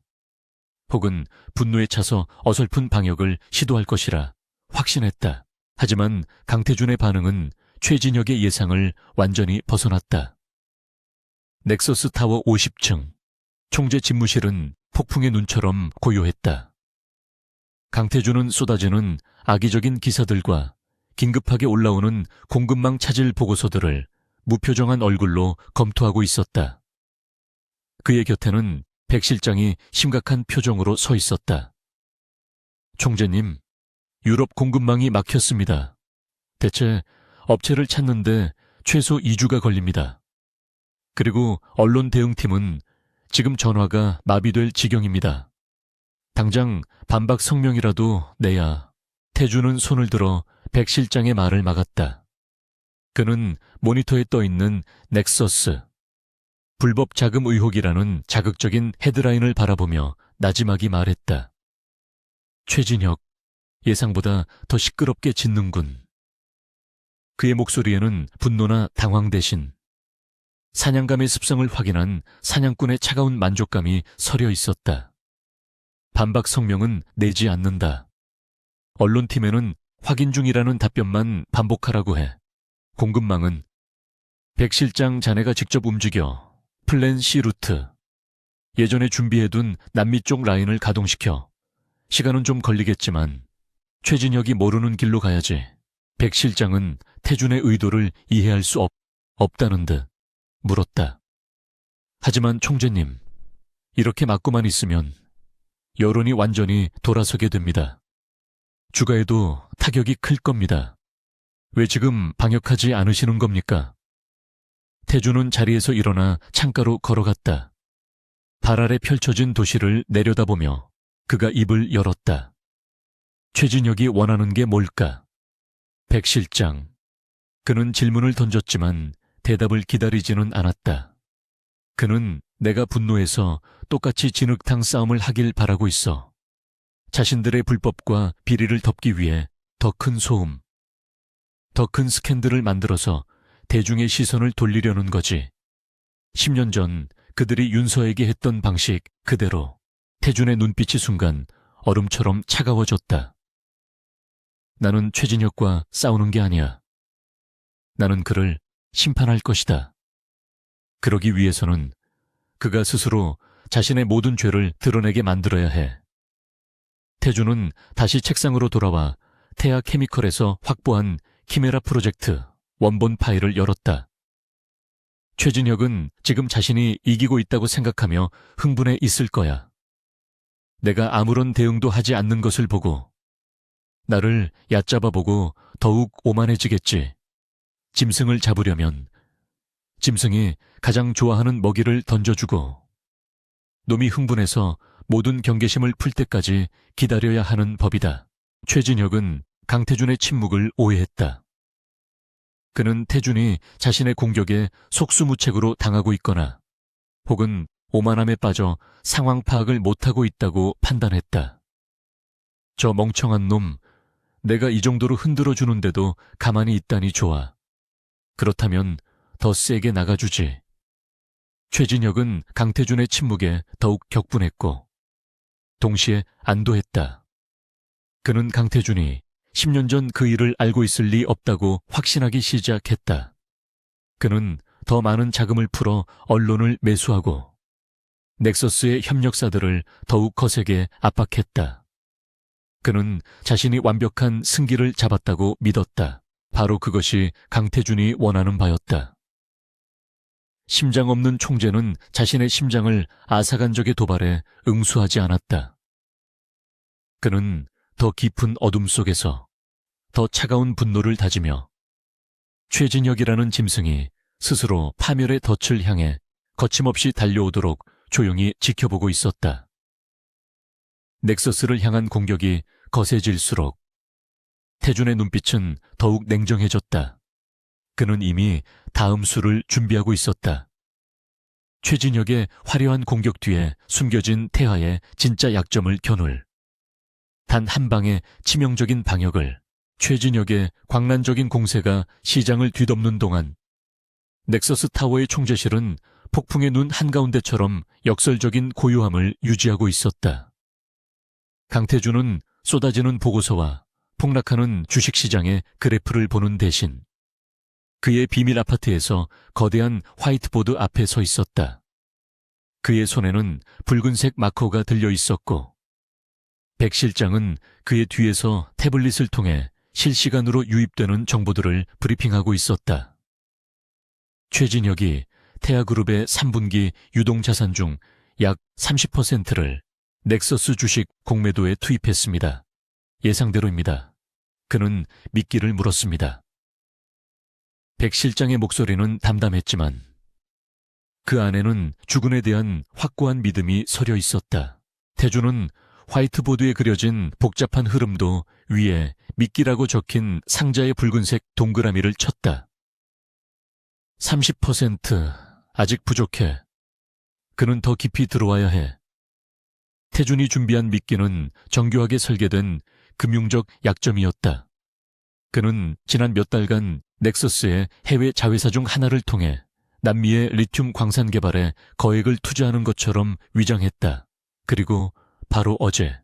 [SPEAKER 1] 혹은 분노에 차서 어설픈 방역을 시도할 것이라 확신했다. 하지만 강태준의 반응은 최진혁의 예상을 완전히 벗어났다. 넥서스 타워 50층. 총재 집무실은 폭풍의 눈처럼 고요했다. 강태준은 쏟아지는 악의적인 기사들과 긴급하게 올라오는 공급망 차질 보고서들을 무표정한 얼굴로 검토하고 있었다. 그의 곁에는 백 실장이 심각한 표정으로 서 있었다. 총재님, 유럽 공급망이 막혔습니다. 대체 업체를 찾는데 최소 2주가 걸립니다. 그리고 언론 대응팀은 지금 전화가 마비될 지경입니다. 당장 반박 성명이라도 내야. 태준은 손을 들어 백 실장의 말을 막았다. 그는 모니터에 떠있는 넥서스, 불법 자금 의혹이라는 자극적인 헤드라인을 바라보며 나지막이 말했다. 최진혁, 예상보다 더 시끄럽게 짖는군. 그의 목소리에는 분노나 당황 대신 사냥감의 습성을 확인한 사냥꾼의 차가운 만족감이 서려 있었다. 반박 성명은 내지 않는다. 언론팀에는 확인 중이라는 답변만 반복하라고 해. 공급망은 백 실장 자네가 직접 움직여. 플랜 C 루트. 예전에 준비해둔 남미 쪽 라인을 가동시켜. 시간은 좀 걸리겠지만 최진혁이 모르는 길로 가야지. 백 실장은 태준의 의도를 이해할 수 없다는 듯 물었다. 하지만 총재님, 이렇게 막고만 있으면 여론이 완전히 돌아서게 됩니다. 주가에도 타격이 클 겁니다. 왜 지금 방역하지 않으시는 겁니까? 태준은 자리에서 일어나 창가로 걸어갔다. 발 아래 펼쳐진 도시를 내려다보며 그가 입을 열었다. 최진혁이 원하는 게 뭘까? 백 실장. 그는 질문을 던졌지만 대답을 기다리지는 않았다. 그는 내가 분노해서 똑같이 진흙탕 싸움을 하길 바라고 있어. 자신들의 불법과 비리를 덮기 위해 더 큰 소음, 더 큰 스캔들을 만들어서 대중의 시선을 돌리려는 거지. 10년 전 그들이 윤서에게 했던 방식 그대로. 태준의 눈빛이 순간 얼음처럼 차가워졌다. 나는 최진혁과 싸우는 게 아니야. 나는 그를 심판할 것이다. 그러기 위해서는 그가 스스로 자신의 모든 죄를 드러내게 만들어야 해. 태준은 다시 책상으로 돌아와 태아 케미컬에서 확보한 키메라 프로젝트 원본 파일을 열었다. 최진혁은 지금 자신이 이기고 있다고 생각하며 흥분해 있을 거야. 내가 아무런 대응도 하지 않는 것을 보고 나를 얕잡아보고 더욱 오만해지겠지. 짐승을 잡으려면 짐승이 가장 좋아하는 먹이를 던져주고 놈이 흥분해서 모든 경계심을 풀 때까지 기다려야 하는 법이다. 최진혁은 강태준의 침묵을 오해했다. 그는 태준이 자신의 공격에 속수무책으로 당하고 있거나 혹은 오만함에 빠져 상황 파악을 못하고 있다고 판단했다. 저 멍청한 놈, 내가 이 정도로 흔들어주는데도 가만히 있다니 좋아. 그렇다면 더 세게 나가주지. 최진혁은 강태준의 침묵에 더욱 격분했고 동시에 안도했다. 그는 강태준이 10년 전 그 일을 알고 있을 리 없다고 확신하기 시작했다. 그는 더 많은 자금을 풀어 언론을 매수하고 넥서스의 협력사들을 더욱 거세게 압박했다. 그는 자신이 완벽한 승기를 잡았다고 믿었다. 바로 그것이 강태준이 원하는 바였다. 심장 없는 총재는 자신의 심장을 아사간적의 도발에 응수하지 않았다. 그는 더 깊은 어둠 속에서 더 차가운 분노를 다지며 최진혁이라는 짐승이 스스로 파멸의 덫을 향해 거침없이 달려오도록 조용히 지켜보고 있었다. 넥서스를 향한 공격이 거세질수록 태준의 눈빛은 더욱 냉정해졌다. 그는 이미 다음 수를 준비하고 있었다. 최진혁의 화려한 공격 뒤에 숨겨진 태하의 진짜 약점을 겨눌 단 한 방의 치명적인 방역을 최진혁의 광란적인 공세가 시장을 뒤덮는 동안 넥서스 타워의 총재실은 폭풍의 눈 한가운데처럼 역설적인 고요함을 유지하고 있었다. 강태준은 쏟아지는 보고서와 폭락하는 주식시장의 그래프를 보는 대신 그의 비밀 아파트에서 거대한 화이트보드 앞에 서 있었다. 그의 손에는 붉은색 마커가 들려 있었고 백 실장은 그의 뒤에서 태블릿을 통해 실시간으로 유입되는 정보들을 브리핑하고 있었다. 최진혁이 태아그룹의 3분기 유동자산 중 약 30%를 넥서스 주식 공매도에 투입했습니다. 예상대로입니다. 그는 미끼를 물었습니다. 백 실장의 목소리는 담담했지만 그 안에는 주군에 대한 확고한 믿음이 서려 있었다. 태준은 화이트보드에 그려진 복잡한 흐름도 위에 미끼라고 적힌 상자의 붉은색 동그라미를 쳤다. 30% 아직 부족해. 그는 더 깊이 들어와야 해. 태준이 준비한 미끼는 정교하게 설계된 금융적 약점이었다. 그는 지난 몇 달간 넥서스의 해외 자회사 중 하나를 통해 남미의 리튬 광산 개발에 거액을 투자하는 것처럼 위장했다. 그리고 바로 어제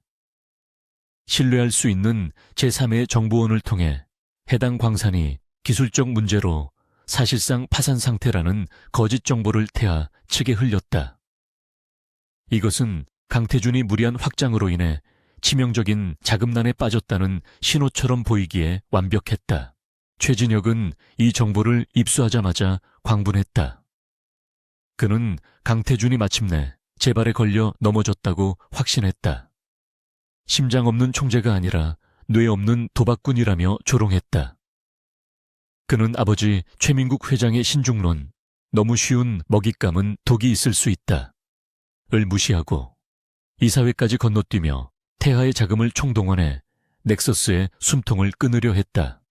[SPEAKER 1] 신뢰할 수 있는 제3의 정보원을 통해 해당 광산이 기술적 문제로 사실상 파산 상태라는 거짓 정보를 태아 측에 흘렸다. 이것은 강태준이 무리한 확장으로 인해 치명적인 자금난에 빠졌다는 신호처럼 보이기에 완벽했다. 최진혁은 이 정보를 입수하자마자 광분했다. 그는 강태준이 마침내 재발에 걸려 넘어졌다고 확신했다. 심장 없는 총재가 아니라 뇌 없는 도박꾼이라며 조롱했다. 그는 아버지 최민국 회장의 신중론, 너무 쉬운 먹잇감은 독이 있을 수 있다. 을 무시하고 이사회까지 건너뛰며 태하의 자금을 총동원해 넥서스의 숨통을 끊으려 했다.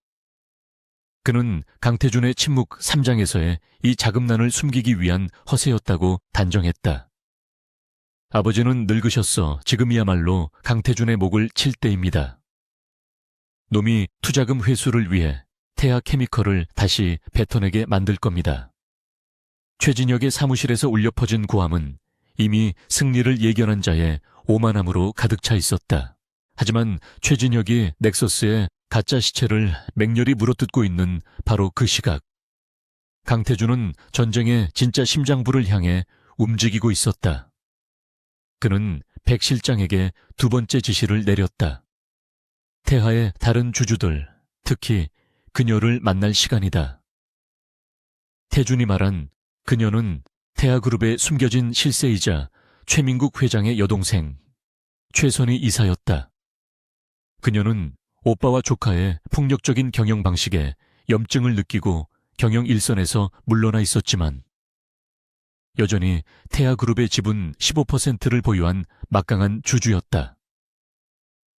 [SPEAKER 1] 그는 강태준의 침묵 3장에서의 이 자금난을 숨기기 위한 허세였다고 단정했다. 아버지는 늙으셨어 지금이야말로 강태준의 목을 칠 때입니다. 놈이 투자금 회수를 위해 태하 케미컬을 다시 뱉어내게 만들 겁니다. 최진혁의 사무실에서 울려 퍼진 고함은 이미 승리를 예견한 자의 오만함으로 가득 차 있었다. 하지만 최진혁이 넥서스의 가짜 시체를 맹렬히 물어뜯고 있는 바로 그 시각, 강태준은 전쟁의 진짜 심장부를 향해 움직이고 있었다. 그는 백 실장에게 두 번째 지시를 내렸다. 태하의 다른 주주들, 특히 그녀를 만날 시간이다. 태준이 말한 그녀는 태아그룹의 숨겨진 실세이자 최민국 회장의 여동생 최선희 이사였다. 그녀는 오빠와 조카의 폭력적인 경영 방식에 염증을 느끼고 경영 일선에서 물러나 있었지만 여전히 태아그룹의 지분 15%를 보유한 막강한 주주였다.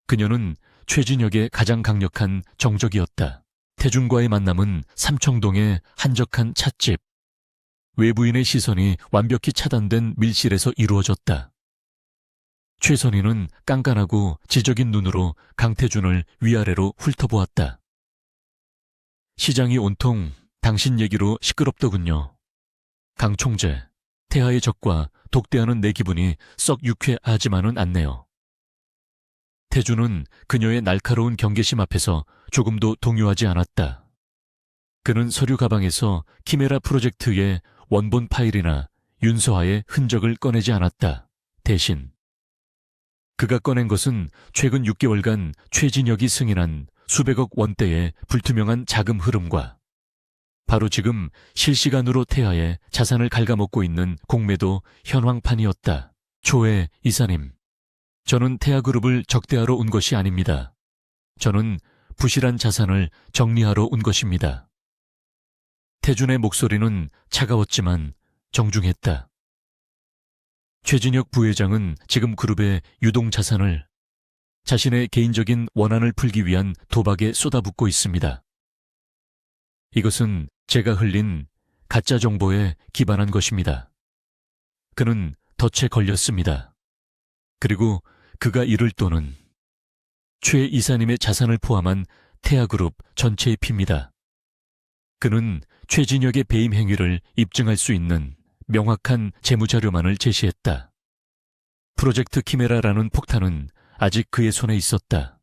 [SPEAKER 1] 그녀는 최진혁의 가장 강력한 정적이었다. 태준과의 만남은 삼청동의 한적한 찻집, 외부인의 시선이 완벽히 차단된 밀실에서 이루어졌다. 최선희는 깐깐하고 지적인 눈으로 강태준을 위아래로 훑어보았다. 시장이 온통 당신 얘기로 시끄럽더군요. 강 총재, 태하의 적과 독대하는 내 기분이 썩 유쾌하지만은 않네요. 태준은 그녀의 날카로운 경계심 앞에서 조금도 동요하지 않았다. 그는 서류 가방에서 키메라 프로젝트의 원본 파일이나 윤서화의 흔적을 꺼내지 않았다. 대신 그가 꺼낸 것은 최근 6개월간 최진혁이 승인한 수백억 원대의 불투명한 자금 흐름과 바로 지금 실시간으로 태하의 자산을 갉아먹고 있는 공매도 현황판이었다. 조혜 이사님, 저는 태아그룹을 적대하러 온 것이 아닙니다. 저는 부실한 자산을 정리하러 온 것입니다. 태준의 목소리는 차가웠지만 정중했다. 최진혁 부회장은 지금 그룹의 유동자산을 자신의 개인적인 원한을 풀기 위한 도박에 쏟아붓고 있습니다. 이것은 제가 흘린 가짜 정보에 기반한 것입니다. 그는 덫에 걸렸습니다. 그리고 그가 이를 돈은 최 이사님의 자산을 포함한 태아그룹 전체의 피입니다. 그는 최진혁의 배임 행위를 입증할 수 있는 명확한 재무자료만을 제시했다. 프로젝트 키메라라는 폭탄은 아직 그의 손에 있었다.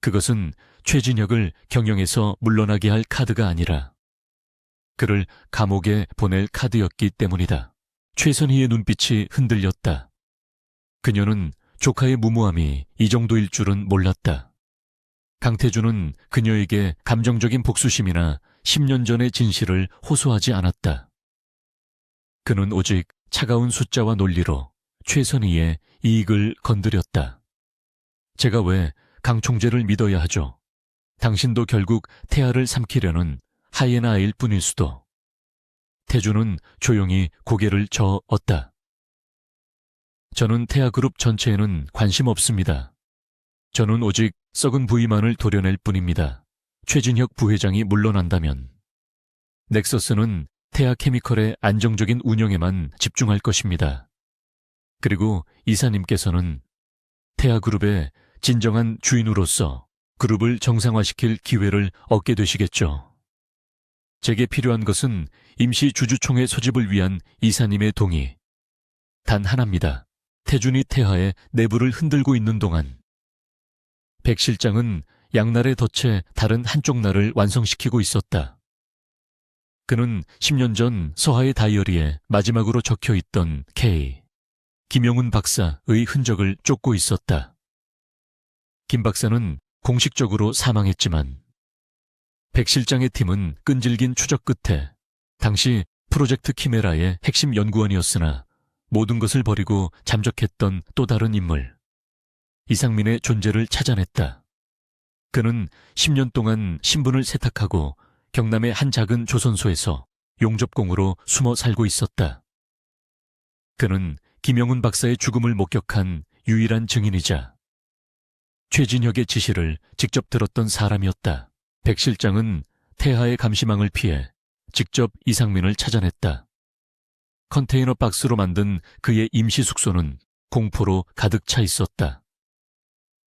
[SPEAKER 1] 그것은 최진혁을 경영에서 물러나게 할 카드가 아니라 그를 감옥에 보낼 카드였기 때문이다. 최선희의 눈빛이 흔들렸다. 그녀는 조카의 무모함이 이 정도일 줄은 몰랐다. 강태준은 그녀에게 감정적인 복수심이나 10년 전의 진실을 호소하지 않았다. 그는 오직 차가운 숫자와 논리로 최선희의 이익을 건드렸다. 제가 왜 강 총재를 믿어야 하죠? 당신도 결국 태아를 삼키려는 하이에나일 뿐일 수도. 태준은 조용히 고개를 저었다. 저는 태아그룹 전체에는 관심 없습니다. 저는 오직 썩은 부위만을 도려낼 뿐입니다. 최진혁 부회장이 물러난다면 넥서스는 태아케미컬의 안정적인 운영에만 집중할 것입니다. 그리고 이사님께서는 태아그룹의 진정한 주인으로서 그룹을 정상화시킬 기회를 얻게 되시겠죠. 제게 필요한 것은 임시 주주총회 소집을 위한 이사님의 동의. 단 하나입니다. 태준이 태하의 내부를 흔들고 있는 동안 백 실장은 양날의 덫의 다른 한쪽 날을 완성시키고 있었다. 그는 10년 전 서하의 다이어리에 마지막으로 적혀있던 K, 김영훈 박사의 흔적을 쫓고 있었다. 김 박사는 공식적으로 사망했지만 백 실장의 팀은 끈질긴 추적 끝에 당시 프로젝트 키메라의 핵심 연구원이었으나 모든 것을 버리고 잠적했던 또 다른 인물, 이상민의 존재를 찾아냈다. 그는 10년 동안 신분을 세탁하고 경남의 한 작은 조선소에서 용접공으로 숨어 살고 있었다. 그는 김영훈 박사의 죽음을 목격한 유일한 증인이자 최진혁의 지시를 직접 들었던 사람이었다. 백 실장은 태하의 감시망을 피해 직접 이상민을 찾아냈다. 컨테이너 박스로 만든 그의 임시 숙소는 공포로 가득 차 있었다.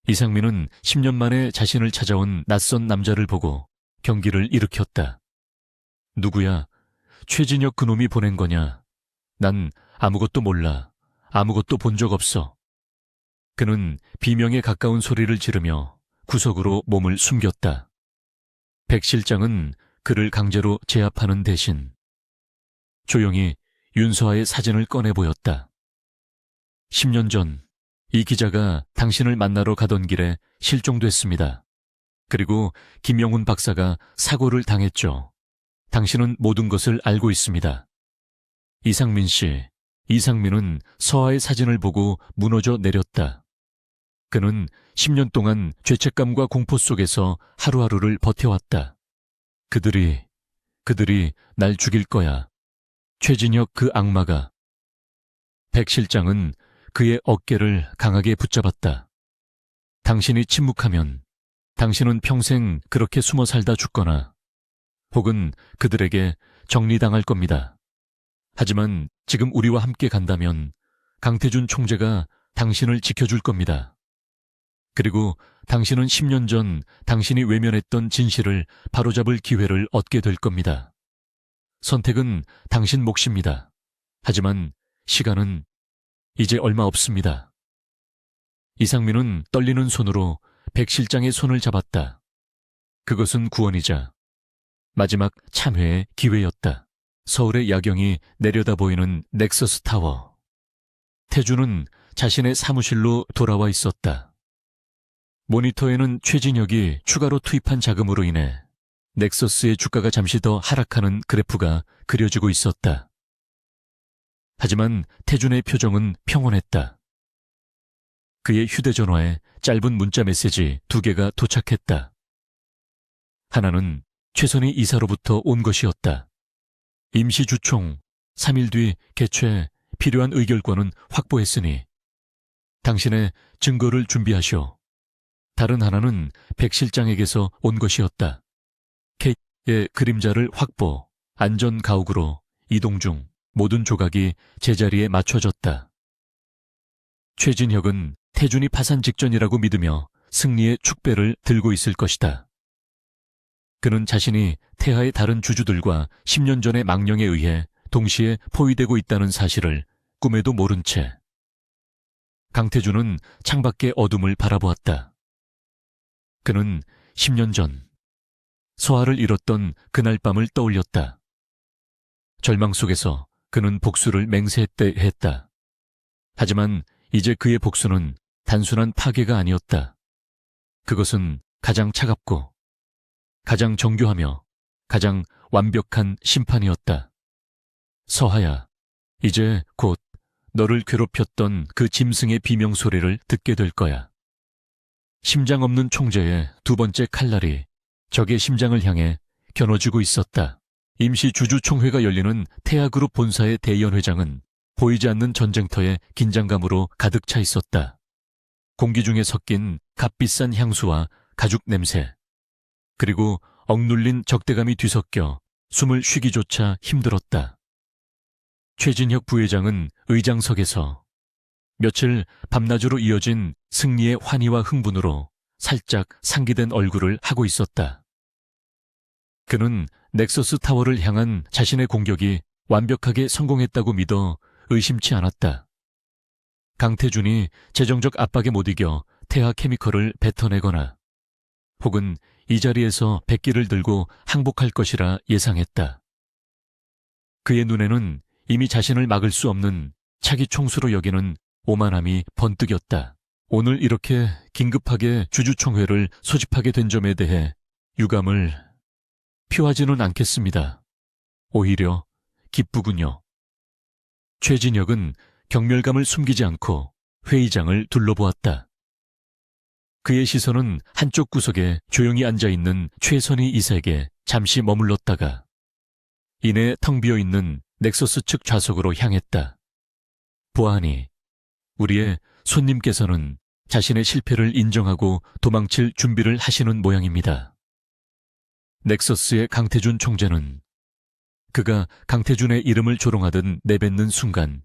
[SPEAKER 1] 이상민은 10년 만에 자신을 찾아온 낯선 남자를 보고 경기를 일으켰다. 누구야? 최진혁 그놈이 보낸 거냐? 난 아무것도 몰라. 아무것도 본 적 없어. 그는 비명에 가까운 소리를 지르며 구석으로 몸을 숨겼다. 백 실장은 그를 강제로 제압하는 대신 조용히 윤서아의 사진을 꺼내 보였다. 10년 전 이 기자가 당신을 만나러 가던 길에 실종됐습니다. 그리고 김영훈 박사가 사고를 당했죠. 당신은 모든 것을 알고 있습니다. 이상민 씨, 이상민은 서아의 사진을 보고 무너져 내렸다. 그는 10년 동안 죄책감과 공포 속에서 하루하루를 버텨왔다. 그들이 날 죽일 거야. 최진혁 그 악마가. 백 실장은 그의 어깨를 강하게 붙잡았다. 당신이 침묵하면 당신은 평생 그렇게 숨어 살다 죽거나 혹은 그들에게 정리당할 겁니다. 하지만 지금 우리와 함께 간다면 강태준 총재가 당신을 지켜줄 겁니다. 그리고 당신은 10년 전 당신이 외면했던 진실을 바로잡을 기회를 얻게 될 겁니다. 선택은 당신 몫입니다. 하지만 시간은 이제 얼마 없습니다. 이상민은 떨리는 손으로 백 실장의 손을 잡았다. 그것은 구원이자 마지막 참회의 기회였다. 서울의 야경이 내려다 보이는 넥서스 타워. 태준은 자신의 사무실로 돌아와 있었다. 모니터에는 최진혁이 추가로 투입한 자금으로 인해 넥서스의 주가가 잠시 더 하락하는 그래프가 그려지고 있었다. 하지만 태준의 표정은 평온했다. 그의 휴대전화에 짧은 문자 메시지 2개가 도착했다. 하나는 최선희 이사로부터 온 것이었다. 임시주총 3일 뒤 개최 필요한 의결권은 확보했으니 당신의 증거를 준비하시오. 다른 하나는 백 실장에게서 온 것이었다. K의 그림자를 확보, 안전 가옥으로 이동 중. 모든 조각이 제자리에 맞춰졌다. 최진혁은 태준이 파산 직전이라고 믿으며 승리의 축배를 들고 있을 것이다. 그는 자신이 태하의 다른 주주들과 10년 전의 망령에 의해 동시에 포위되고 있다는 사실을 꿈에도 모른 채 강태준은 창밖의 어둠을 바라보았다. 그는 10년 전 서아를 잃었던 그날 밤을 떠올렸다. 절망 속에서 그는 복수를 맹세했대 했다. 하지만 이제 그의 복수는 단순한 파괴가 아니었다. 그것은 가장 차갑고 가장 정교하며 가장 완벽한 심판이었다. 서하야, 이제 곧 너를 괴롭혔던 그 짐승의 비명소리를 듣게 될 거야. 심장 없는 총재의 두 번째 칼날이 적의 심장을 향해 겨눠지고 있었다. 임시 주주총회가 열리는 태아그룹 본사의 대연회장은 보이지 않는 전쟁터의 긴장감으로 가득 차 있었다. 공기 중에 섞인 값비싼 향수와 가죽 냄새, 그리고 억눌린 적대감이 뒤섞여 숨을 쉬기조차 힘들었다. 최진혁 부회장은 의장석에서 며칠 밤낮으로 이어진 승리의 환희와 흥분으로 살짝 상기된 얼굴을 하고 있었다. 그는 넥서스 타워를 향한 자신의 공격이 완벽하게 성공했다고 믿어 의심치 않았다. 강태준이 재정적 압박에 못 이겨 태하 케미컬을 뱉어내거나 혹은 이 자리에서 백기를 들고 항복할 것이라 예상했다. 그의 눈에는 이미 자신을 막을 수 없는 차기 총수로 여기는 오만함이 번뜩였다. 오늘 이렇게 긴급하게 주주총회를 소집하게 된 점에 대해 유감을 표하지는 않겠습니다. 오히려 기쁘군요. 최진혁은 경멸감을 숨기지 않고 회의장을 둘러보았다. 그의 시선은 한쪽 구석에 조용히 앉아있는 최선희 이색에 잠시 머물렀다가 이내 텅 비어있는 넥서스 측 좌석으로 향했다. 보아하니 우리의 손님께서는 자신의 실패를 인정하고 도망칠 준비를 하시는 모양입니다. 넥서스의 강태준 총재는 그가 강태준의 이름을 조롱하듯 내뱉는 순간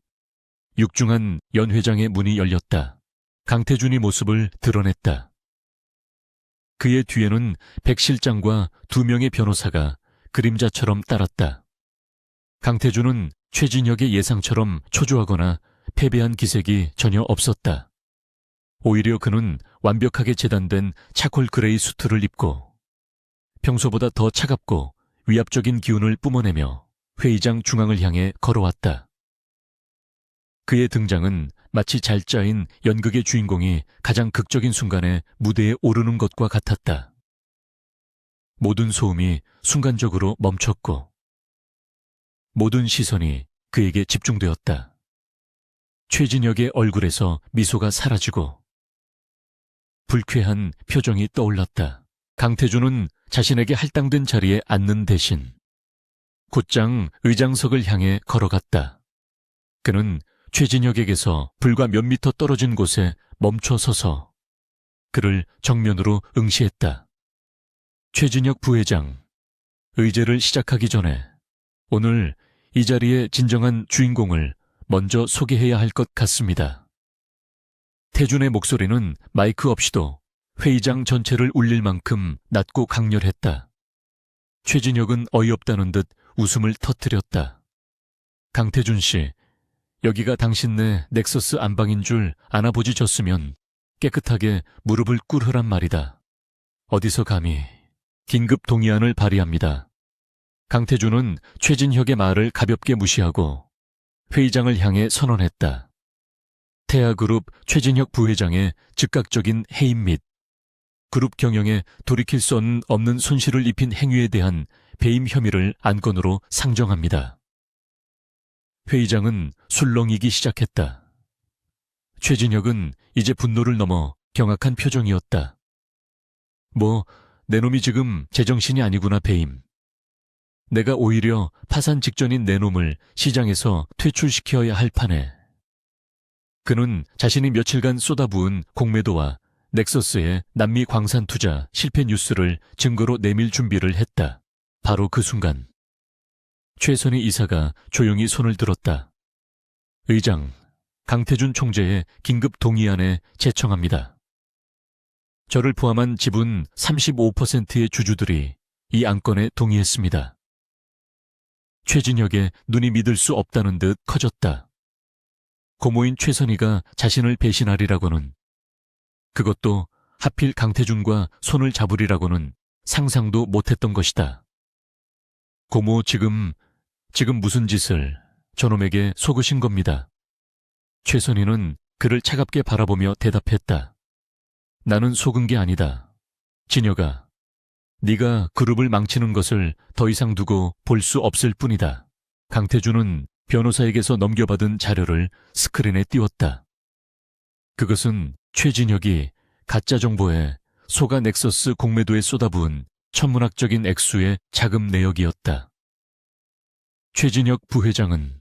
[SPEAKER 1] 육중한 연 회장의 문이 열렸다. 강태준이 모습을 드러냈다. 그의 뒤에는 백 실장과 2명의 변호사가 그림자처럼 따랐다. 강태준은 최진혁의 예상처럼 초조하거나 패배한 기색이 전혀 없었다. 오히려 그는 완벽하게 재단된 차콜 그레이 수트를 입고 평소보다 더 차갑고 위압적인 기운을 뿜어내며 회의장 중앙을 향해 걸어왔다. 그의 등장은 마치 잘 짜인 연극의 주인공이 가장 극적인 순간에 무대에 오르는 것과 같았다. 모든 소음이 순간적으로 멈췄고 모든 시선이 그에게 집중되었다. 최진혁의 얼굴에서 미소가 사라지고 불쾌한 표정이 떠올랐다. 강태준은 자신에게 할당된 자리에 앉는 대신 곧장 의장석을 향해 걸어갔다. 그는 최진혁에게서 불과 몇 미터 떨어진 곳에 멈춰 서서 그를 정면으로 응시했다. 최진혁 부회장, 의제를 시작하기 전에 오늘 이 자리의 진정한 주인공을 먼저 소개해야 할 것 같습니다. 태준의 목소리는 마이크 없이도 회의장 전체를 울릴 만큼 낮고 강렬했다. 최진혁은 어이없다는 듯 웃음을 터뜨렸다. 강태준 씨, 여기가 당신네 넥서스 안방인 줄 아나보지 졌으면 깨끗하게 무릎을 꿇으란 말이다. 어디서 감히 긴급 동의안을 발의합니다. 강태준은 최진혁의 말을 가볍게 무시하고 회의장을 향해 선언했다. 태아그룹 최진혁 부회장의 즉각적인 해임 및 그룹 경영에 돌이킬 수 없는 손실을 입힌 행위에 대한 배임 혐의를 안건으로 상정합니다. 회의장은 술렁이기 시작했다. 최진혁은 이제 분노를 넘어 경악한 표정이었다. 내 놈이 지금 제정신이 아니구나, 배임. 내가 오히려 파산 직전인 내 놈을 시장에서 퇴출시켜야 할 판에. 그는 자신이 며칠간 쏟아부은 공매도와 넥서스의 남미 광산 투자 실패 뉴스를 증거로 내밀 준비를 했다. 바로 그 순간 최선희 이사가 조용히 손을 들었다. 의장, 강태준 총재의 긴급 동의안에 제청합니다. 저를 포함한 지분 35%의 주주들이 이 안건에 동의했습니다. 최진혁의 눈이 믿을 수 없다는 듯 커졌다. 고모인 최선희가 자신을 배신하리라고는, 그것도 하필 강태준과 손을 잡으리라고는 상상도 못했던 것이다. 고모 지금 무슨 짓을 저놈에게 속으신 겁니다. 최선희는 그를 차갑게 바라보며 대답했다. 나는 속은 게 아니다. 진혁아, 네가 그룹을 망치는 것을 더 이상 두고 볼 수 없을 뿐이다. 강태준은 변호사에게서 넘겨받은 자료를 스크린에 띄웠다. 그것은 최진혁이 가짜 정보에 소가 넥서스 공매도에 쏟아부은 천문학적인 액수의 자금 내역이었다. 최진혁 부회장은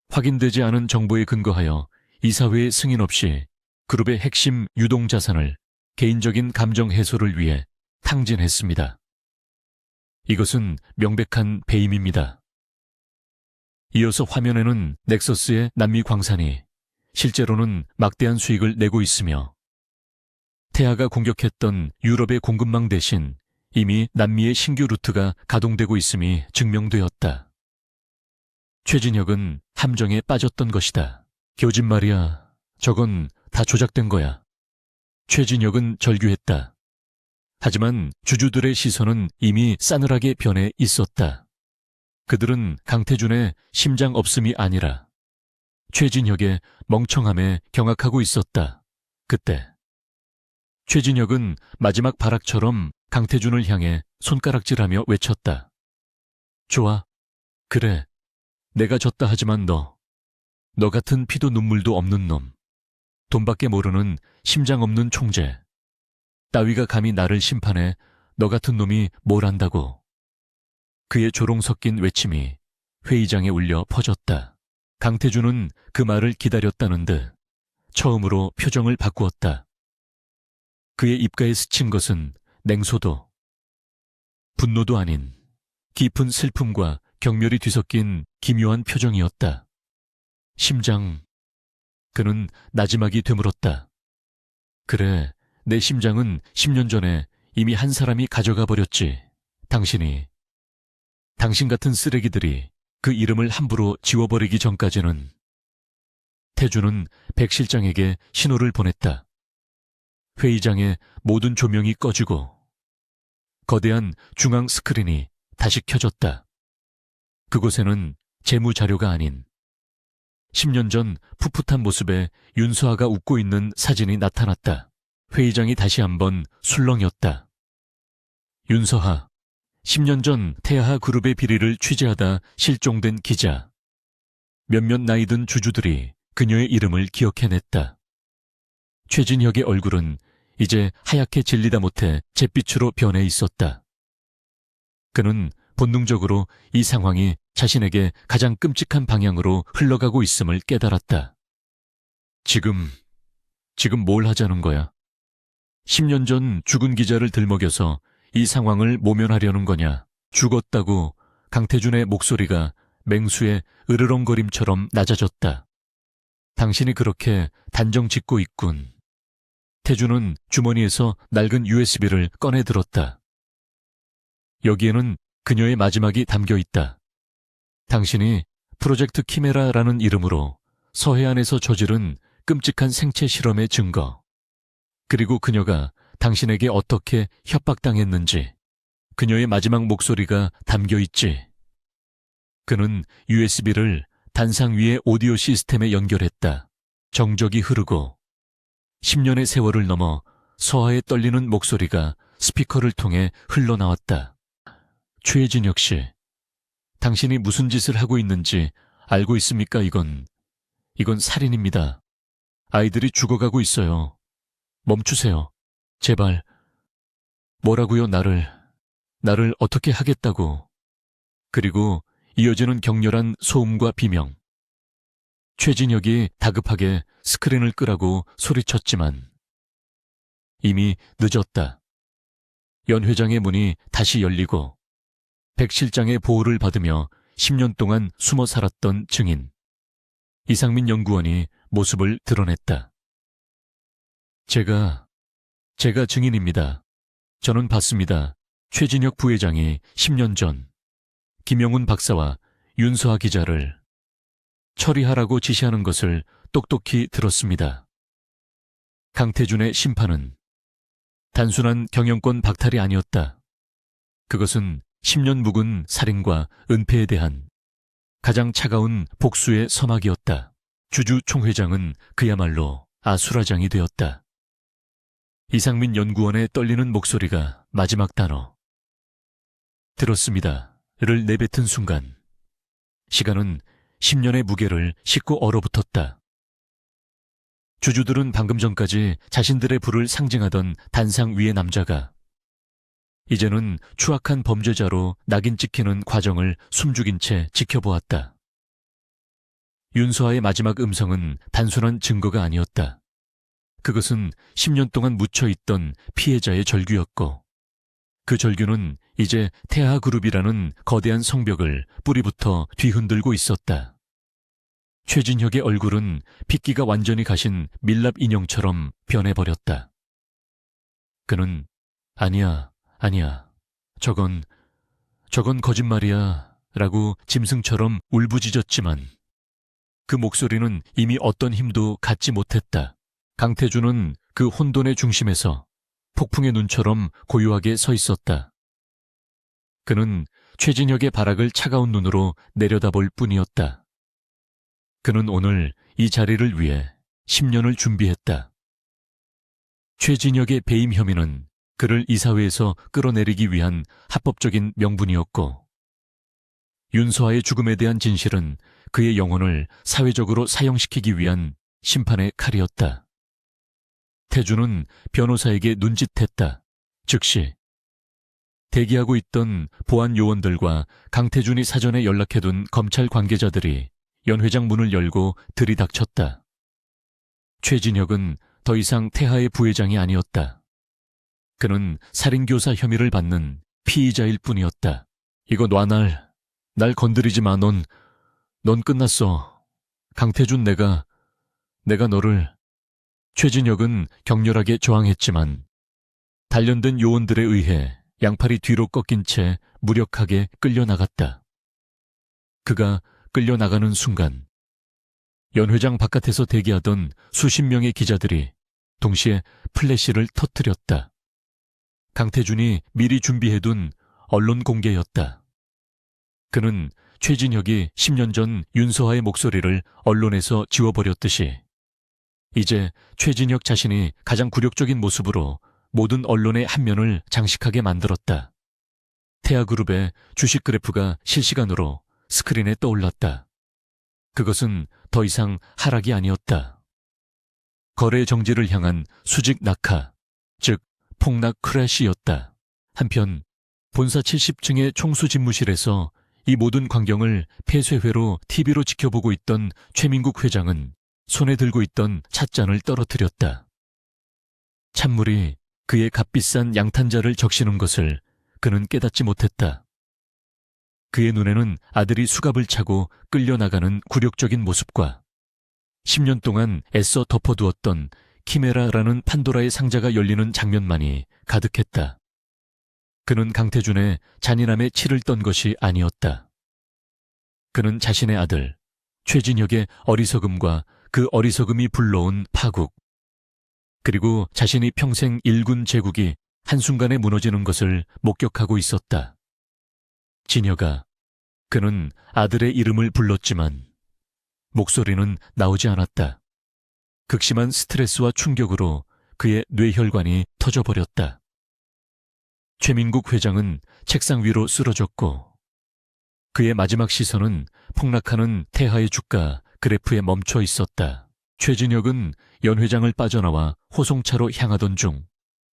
[SPEAKER 1] 확인되지 않은 정보에 근거하여 이사회의 승인 없이 그룹의 핵심 유동자산을 개인적인 감정 해소를 위해 탕진했습니다. 이것은 명백한 배임입니다. 이어서 화면에는 넥서스의 남미 광산이 실제로는 막대한 수익을 내고 있으며 태아가 공격했던 유럽의 공급망 대신 이미 남미의 신규 루트가 가동되고 있음이 증명되었다. 최진혁은 함정에 빠졌던 것이다. 교진 말이야. 저건 다 조작된 거야. 최진혁은 절규했다. 하지만 주주들의 시선은 이미 싸늘하게 변해 있었다. 그들은 강태준의 심장 없음이 아니라 최진혁의 멍청함에 경악하고 있었다. 그때 최진혁은 마지막 발악처럼 강태준을 향해 손가락질하며 외쳤다. 좋아. 그래. 내가 졌다 하지만 너 같은 피도 눈물도 없는 놈, 돈밖에 모르는 심장 없는 총재 따위가 감히 나를 심판해 너 같은 놈이 뭘 안다고. 그의 조롱 섞인 외침이 회의장에 울려 퍼졌다. 강태준은 그 말을 기다렸다는 듯 처음으로 표정을 바꾸었다. 그의 입가에 스친 것은 냉소도, 분노도 아닌 깊은 슬픔과 경멸이 뒤섞인 기묘한 표정이었다. 심장, 그는 나지막이 되물었다. 그래, 내 심장은 10년 전에 이미 한 사람이 가져가 버렸지. 당신 같은 쓰레기들이 그 이름을 함부로 지워버리기 전까지는. 태준은 백 실장에게 신호를 보냈다. 회의장의 모든 조명이 꺼지고 거대한 중앙 스크린이 다시 켜졌다. 그곳에는 재무 자료가 아닌 10년 전 풋풋한 모습에 윤서아가 웃고 있는 사진이 나타났다. 회의장이 다시 한번 술렁였다. 윤서아, 10년 전 태아하 그룹의 비리를 취재하다 실종된 기자. 몇몇 나이든 주주들이 그녀의 이름을 기억해냈다. 최진혁의 얼굴은 이제 하얗게 질리다 못해 잿빛으로 변해 있었다. 그는 본능적으로 이 상황이 자신에게 가장 끔찍한 방향으로 흘러가고 있음을 깨달았다. 지금 뭘 하자는 거야? 10년 전 죽은 기자를 들먹여서 이 상황을 모면하려는 거냐? 죽었다고 강태준의 목소리가 맹수의 으르렁거림처럼 낮아졌다. 당신이 그렇게 단정 짓고 있군. 태준은 주머니에서 낡은 USB를 꺼내 들었다. 여기에는 그녀의 마지막이 담겨 있다. 당신이 프로젝트 키메라라는 이름으로 서해안에서 저지른 끔찍한 생체 실험의 증거, 그리고 그녀가 당신에게 어떻게 협박당했는지 그녀의 마지막 목소리가 담겨 있지. 그는 USB를 단상 위의 오디오 시스템에 연결했다. 정적이 흐르고 10년의 세월을 넘어 서하에 떨리는 목소리가 스피커를 통해 흘러나왔다. 최진혁 씨, 당신이 무슨 짓을 하고 있는지 알고 있습니까? 이건 살인입니다. 아이들이 죽어가고 있어요. 멈추세요. 제발. 뭐라고요? 나를 어떻게 하겠다고. 그리고 이어지는 격렬한 소음과 비명. 최진혁이 다급하게 스크린을 끄라고 소리쳤지만 이미 늦었다. 연 회장의 문이 다시 열리고 백 실장의 보호를 받으며 10년 동안 숨어 살았던 증인. 이상민 연구원이 모습을 드러냈다. 제가 증인입니다. 저는 봤습니다. 최진혁 부회장이 10년 전 김영훈 박사와 윤서아 기자를 처리하라고 지시하는 것을 똑똑히 들었습니다. 강태준의 심판은 단순한 경영권 박탈이 아니었다. 그것은 10년 묵은 살인과 은폐에 대한 가장 차가운 복수의 서막이었다. 주주 총회장은 그야말로 아수라장이 되었다. 이상민 연구원의 떨리는 목소리가 마지막 단어 들었습니다를 내뱉은 순간 시간은 10년의 무게를 싣고 얼어붙었다. 주주들은 방금 전까지 자신들의 부를 상징하던 단상 위의 남자가 이제는 추악한 범죄자로 낙인 찍히는 과정을 숨죽인 채 지켜보았다. 윤서아의 마지막 음성은 단순한 증거가 아니었다. 그것은 10년 동안 묻혀있던 피해자의 절규였고 그 절규는 이제 태하그룹이라는 거대한 성벽을 뿌리부터 뒤흔들고 있었다. 최진혁의 얼굴은 핏기가 완전히 가신 밀랍 인형처럼 변해버렸다. 그는 아니야. 저건 거짓말이야 라고 짐승처럼 울부짖었지만 그 목소리는 이미 어떤 힘도 갖지 못했다. 강태준은 그 혼돈의 중심에서 폭풍의 눈처럼 고요하게 서 있었다. 그는 최진혁의 발악을 차가운 눈으로 내려다볼 뿐이었다. 그는 오늘 이 자리를 위해 10년을 준비했다. 최진혁의 배임 혐의는 그를 이사회에서 끌어내리기 위한 합법적인 명분이었고 윤서아의 죽음에 대한 진실은 그의 영혼을 사회적으로 사형시키기 위한 심판의 칼이었다. 태준은 변호사에게 눈짓했다. 즉시 대기하고 있던 보안 요원들과 강태준이 사전에 연락해둔 검찰 관계자들이 연 회장 문을 열고 들이닥쳤다. 최진혁은 더 이상 태하의 부회장이 아니었다. 그는 살인교사 혐의를 받는 피의자일 뿐이었다. 이거 놔 날 건드리지 마. 넌 끝났어. 강태준 내가 너를. 최진혁은 격렬하게 저항했지만 단련된 요원들에 의해 양팔이 뒤로 꺾인 채 무력하게 끌려나갔다. 그가 끌려나가는 순간 연 회장 바깥에서 대기하던 수십 명의 기자들이 동시에 플래시를 터뜨렸다. 강태준이 미리 준비해둔 언론 공개였다. 그는 최진혁이 10년 전 윤서아의 목소리를 언론에서 지워버렸듯이 이제 최진혁 자신이 가장 굴욕적인 모습으로 모든 언론의 한 면을 장식하게 만들었다. 태아그룹의 주식 그래프가 실시간으로 스크린에 떠올랐다. 그것은 더 이상 하락이 아니었다. 거래 정지를 향한 수직 낙하, 즉 폭락 크래시였다. 한편 본사 70층의 총수 집무실에서 이 모든 광경을 폐쇄회로 TV로 지켜보고 있던 최민국 회장은 손에 들고 있던 찻잔을 떨어뜨렸다. 찬물이 그의 값비싼 양탄자를 적시는 것을 그는 깨닫지 못했다. 그의 눈에는 아들이 수갑을 차고 끌려나가는 굴욕적인 모습과 10년 동안 애써 덮어두었던 키메라라는 판도라의 상자가 열리는 장면만이 가득했다. 그는 강태준의 잔인함에 치를 떤 것이 아니었다. 그는 자신의 아들 최진혁의 어리석음과 그 어리석음이 불러온 파국, 그리고 자신이 평생 일군 제국이 한순간에 무너지는 것을 목격하고 있었다. 진혁아, 그는 아들의 이름을 불렀지만 목소리는 나오지 않았다. 극심한 스트레스와 충격으로 그의 뇌혈관이 터져버렸다. 최민국 회장은 책상 위로 쓰러졌고 그의 마지막 시선은 폭락하는 태하의 주가 그래프에 멈춰 있었다. 최진혁은 연 회장을 빠져나와 호송차로 향하던 중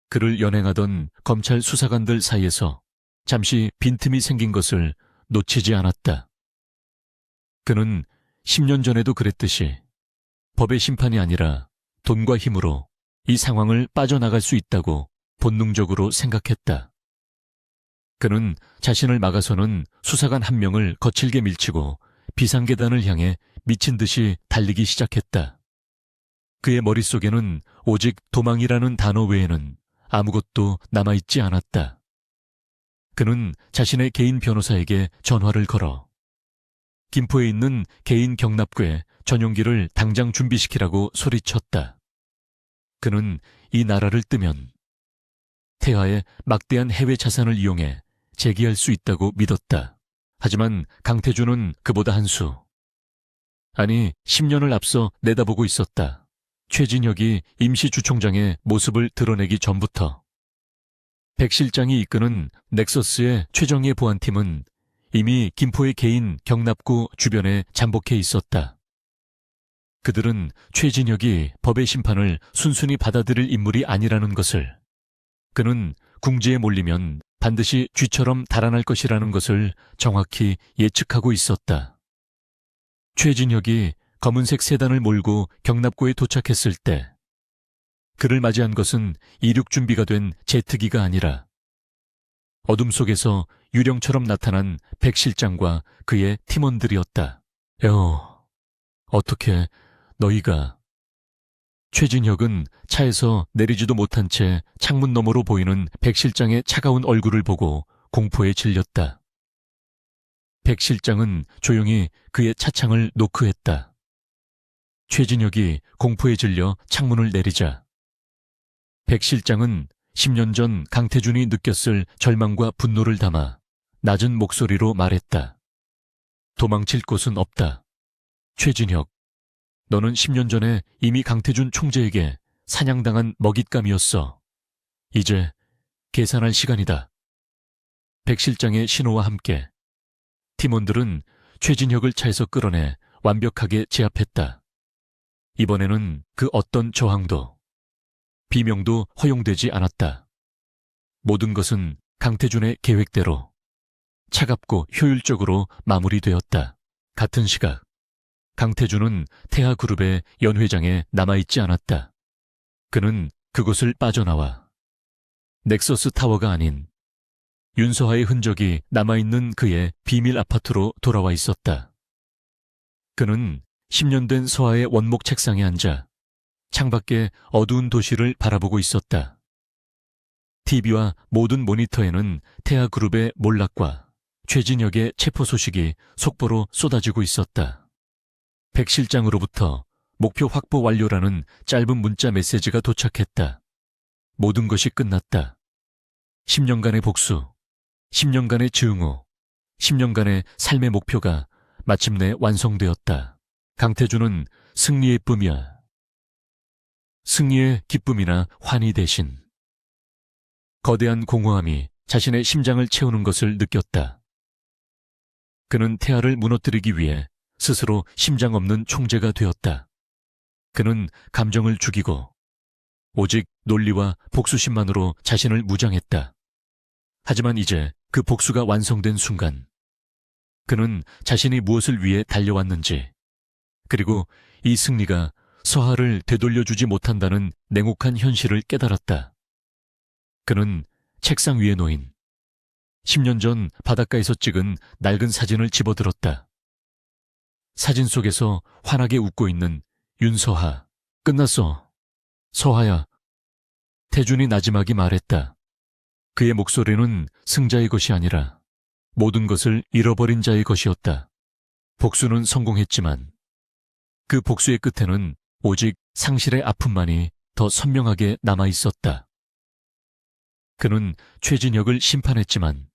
[SPEAKER 1] 그를 연행하던 검찰 수사관들 사이에서 잠시 빈틈이 생긴 것을 놓치지 않았다. 그는 10년 전에도 그랬듯이 법의 심판이 아니라 돈과 힘으로 이 상황을 빠져나갈 수 있다고 본능적으로 생각했다. 그는 자신을 막아서는 수사관 한 명을 거칠게 밀치고 비상계단을 향해 미친 듯이 달리기 시작했다. 그의 머릿속에는 오직 도망이라는 단어 외에는 아무것도 남아있지 않았다. 그는 자신의 개인 변호사에게 전화를 걸어 김포에 있는 개인 경납구에 전용기를 당장 준비시키라고 소리쳤다. 그는 이 나라를 뜨면 태아의 막대한 해외 자산을 이용해 재기할 수 있다고 믿었다. 하지만 강태준은 그보다 한 수, 아니 10년을 앞서 내다보고 있었다. 최진혁이 임시주총장의 모습을 드러내기 전부터. 백 실장이 이끄는 넥서스의 최정예 보안팀은 이미 김포의 개인 경납구 주변에 잠복해 있었다. 그들은 최진혁이 법의 심판을 순순히 받아들일 인물이 아니라는 것을, 그는 궁지에 몰리면 반드시 쥐처럼 달아날 것이라는 것을 정확히 예측하고 있었다. 최진혁이 검은색 세단을 몰고 경납고에 도착했을 때 그를 맞이한 것은 이륙 준비가 된 제트기가 아니라 어둠 속에서 유령처럼 나타난 백 실장과 그의 팀원들이었다. 어떻게 너희가... 최진혁은 차에서 내리지도 못한 채 창문 너머로 보이는 백 실장의 차가운 얼굴을 보고 공포에 질렸다. 백 실장은 조용히 그의 차창을 노크했다. 최진혁이 공포에 질려 창문을 내리자 백 실장은 10년 전 강태준이 느꼈을 절망과 분노를 담아 낮은 목소리로 말했다. 도망칠 곳은 없다. 최진혁, 너는 10년 전에 이미 강태준 총재에게 사냥당한 먹잇감이었어. 이제 계산할 시간이다. 백 실장의 신호와 함께 팀원들은 최진혁을 차에서 끌어내 완벽하게 제압했다. 이번에는 그 어떤 저항도, 비명도 허용되지 않았다. 모든 것은 강태준의 계획대로 차갑고 효율적으로 마무리되었다. 같은 시각 강태준은 태아그룹의 연회장에 남아있지 않았다. 그는 그곳을 빠져나와 넥서스 타워가 아닌 윤서하의 흔적이 남아있는 그의 비밀 아파트로 돌아와 있었다. 그는 10년 된 서하의 원목 책상에 앉아 창밖의 어두운 도시를 바라보고 있었다. TV와 모든 모니터에는 태아그룹의 몰락과 최진혁의 체포 소식이 속보로 쏟아지고 있었다. 백 실장으로부터 목표 확보 완료라는 짧은 문자 메시지가 도착했다. 모든 것이 끝났다. 10년간의 복수, 10년간의 증오, 10년간의 삶의 목표가 마침내 완성되었다. 강태준은 승리의 뿜이야. 승리의 기쁨이나 환희 대신 거대한 공허함이 자신의 심장을 채우는 것을 느꼈다. 그는 태아를 무너뜨리기 위해 스스로 심장 없는 총재가 되었다. 그는 감정을 죽이고 오직 논리와 복수심만으로 자신을 무장했다. 하지만 이제 그 복수가 완성된 순간 그는 자신이 무엇을 위해 달려왔는지, 그리고 이 승리가 서하를 되돌려주지 못한다는 냉혹한 현실을 깨달았다. 그는 책상 위에 놓인 10년 전 바닷가에서 찍은 낡은 사진을 집어들었다. 사진 속에서 환하게 웃고 있는 윤서하. 끝났어. 서하야. 태준이 나지막이 말했다. 그의 목소리는 승자의 것이 아니라 모든 것을 잃어버린 자의 것이었다. 복수는 성공했지만 그 복수의 끝에는 오직 상실의 아픔만이 더 선명하게 남아있었다. 그는 최진혁을 심판했지만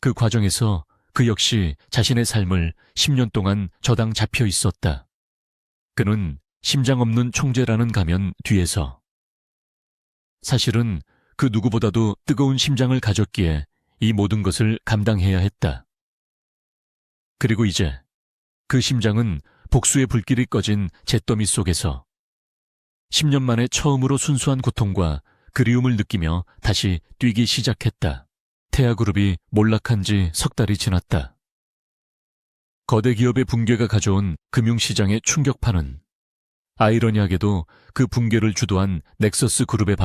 [SPEAKER 1] 그 과정에서 그 역시 자신의 삶을 10년 동안 저당 잡혀 있었다. 그는 심장 없는 총재라는 가면 뒤에서 사실은 그 누구보다도 뜨거운 심장을 가졌기에 이 모든 것을 감당해야 했다. 그리고 이제 그 심장은 복수의 불길이 꺼진 잿더미 속에서 10년 만에 처음으로 순수한 고통과 그리움을 느끼며 다시 뛰기 시작했다. 태아그룹이 몰락한 지 석 달이 지났다. 거대 기업의 붕괴가 가져온 금융시장의 충격파는 아이러니하게도 그 붕괴를 주도한 넥서스 그룹의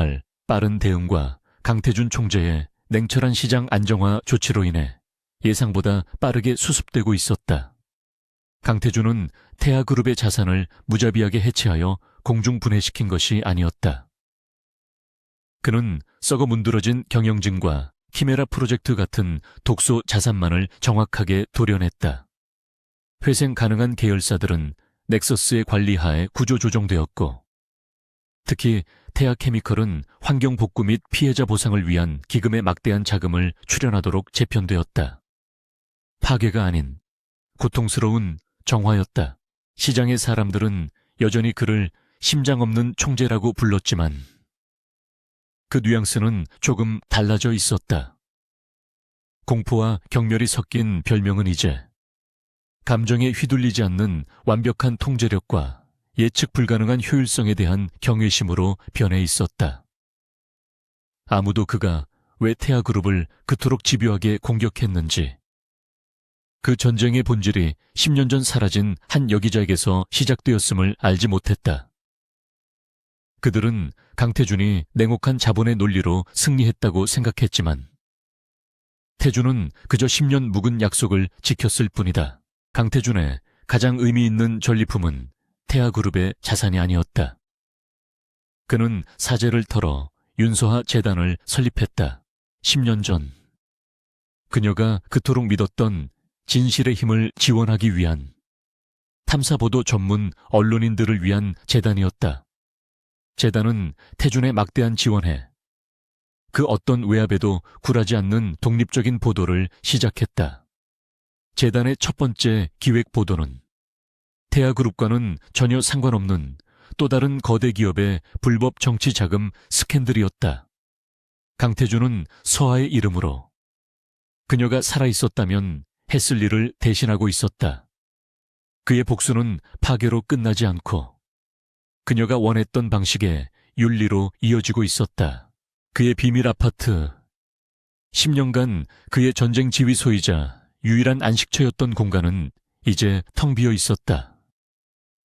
[SPEAKER 1] 빠른 대응과 강태준 총재의 냉철한 시장 안정화 조치로 인해 예상보다 빠르게 수습되고 있었다. 강태준은 태아그룹의 자산을 무자비하게 해체하여 공중분해시킨 것이 아니었다. 그는 썩어 문드러진 경영진과 키메라 프로젝트 같은 독소 자산만을 정확하게 도려냈다. 회생 가능한 계열사들은 넥서스의 관리하에 구조조정되었고, 특히 태아케미컬은 환경복구 및 피해자 보상을 위한 기금에 막대한 자금을 출연하도록 재편되었다. 파괴가 아닌 고통스러운 정화였다. 시장의 사람들은 여전히 그를 심장 없는 총재라고 불렀지만 그 뉘앙스는 조금 달라져 있었다. 공포와 경멸이 섞인 별명은 이제 감정에 휘둘리지 않는 완벽한 통제력과 예측 불가능한 효율성에 대한 경외심으로 변해 있었다. 아무도 그가 왜 태아그룹을 그토록 집요하게 공격했는지, 그 전쟁의 본질이 10년 전 사라진 한 여기자에게서 시작되었음을 알지 못했다. 그들은 강태준이 냉혹한 자본의 논리로 승리했다고 생각했지만 태준은 그저 10년 묵은 약속을 지켰을 뿐이다. 강태준의 가장 의미 있는 전리품은 태아그룹의 자산이 아니었다. 그는 사재를 털어 윤서하 재단을 설립했다. 10년 전 그녀가 그토록 믿었던 진실의 힘을 지원하기 위한, 탐사보도 전문 언론인들을 위한 재단이었다. 재단은 태준의 막대한 지원에 그 어떤 외압에도 굴하지 않는 독립적인 보도를 시작했다. 재단의 첫 번째 기획 보도는 태아그룹과는 전혀 상관없는 또 다른 거대 기업의 불법 정치 자금 스캔들이었다. 강태준은 서하의 이름으로 그녀가 살아있었다면 했을 일을 대신하고 있었다. 그의 복수는 파괴로 끝나지 않고 그녀가 원했던 방식의 윤리로 이어지고 있었다. 그의 비밀 아파트, 10년간 그의 전쟁 지휘소이자 유일한 안식처였던 공간은 이제 텅 비어 있었다.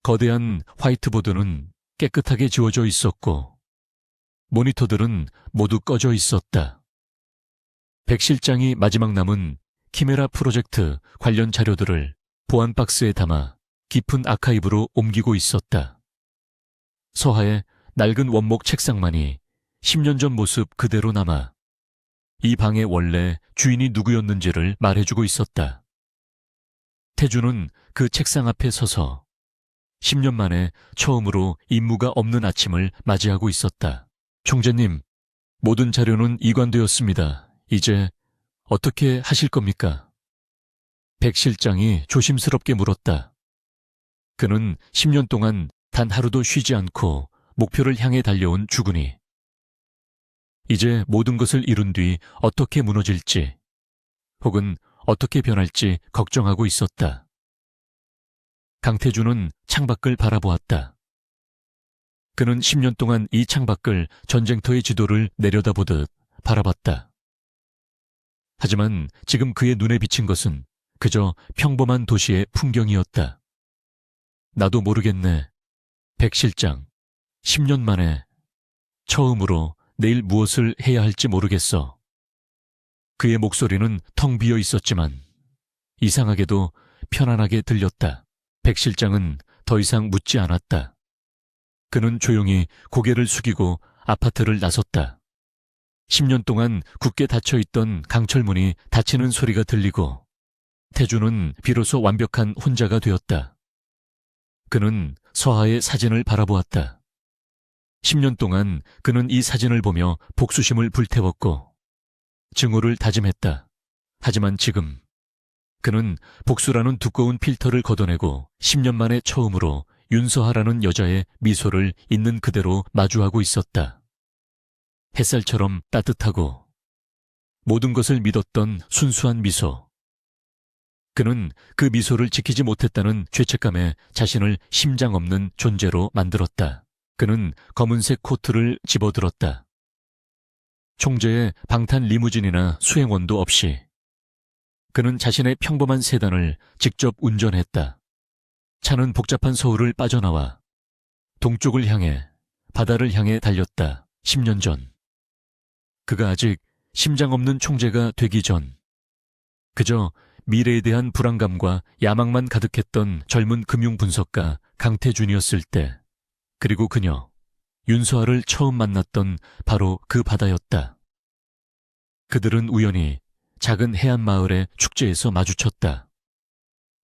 [SPEAKER 1] 거대한 화이트보드는 깨끗하게 지워져 있었고 모니터들은 모두 꺼져 있었다. 백 실장이 마지막 남은 키메라 프로젝트 관련 자료들을 보안 박스에 담아 깊은 아카이브로 옮기고 있었다. 서하의 낡은 원목 책상만이 10년 전 모습 그대로 남아 이 방의 원래 주인이 누구였는지를 말해주고 있었다. 태준은 그 책상 앞에 서서 10년 만에 처음으로 임무가 없는 아침을 맞이하고 있었다. 총재님, 모든 자료는 이관되었습니다. 이제 어떻게 하실 겁니까? 백 실장이 조심스럽게 물었다. 그는 10년 동안 단 하루도 쉬지 않고 목표를 향해 달려온 주군이 이제 모든 것을 이룬 뒤 어떻게 무너질지 혹은 어떻게 변할지 걱정하고 있었다. 강태준은 창밖을 바라보았다. 그는 10년 동안 이 창밖을 전쟁터의 지도를 내려다보듯 바라봤다. 하지만 지금 그의 눈에 비친 것은 그저 평범한 도시의 풍경이었다. 나도 모르겠네. 백 실장, 10년 만에 처음으로 내일 무엇을 해야 할지 모르겠어. 그의 목소리는 텅 비어 있었지만 이상하게도 편안하게 들렸다. 백 실장은 더 이상 묻지 않았다. 그는 조용히 고개를 숙이고 아파트를 나섰다. 10년 동안 굳게 닫혀있던 강철문이 닫히는 소리가 들리고 태준은 비로소 완벽한 혼자가 되었다. 그는 서하의 사진을 바라보았다. 10년 동안 그는 이 사진을 보며 복수심을 불태웠고 증오를 다짐했다. 하지만 지금 그는 복수라는 두꺼운 필터를 걷어내고 10년 만에 처음으로 윤서하라는 여자의 미소를 있는 그대로 마주하고 있었다. 햇살처럼 따뜻하고 모든 것을 믿었던 순수한 미소. 그는 그 미소를 지키지 못했다는 죄책감에 자신을 심장 없는 존재로 만들었다. 그는 검은색 코트를 집어들었다. 총재의 방탄 리무진이나 수행원도 없이 그는 자신의 평범한 세단을 직접 운전했다. 차는 복잡한 서울을 빠져나와 동쪽을 향해 바다를 향해 달렸다. 10년 전. 그가 아직 심장 없는 총재가 되기 전 그저 미래에 대한 불안감과 야망만 가득했던 젊은 금융분석가 강태준이었을 때, 그리고 그녀 윤서아를 처음 만났던 바로 그 바다였다. 그들은 우연히 작은 해안 마을의 축제에서 마주쳤다.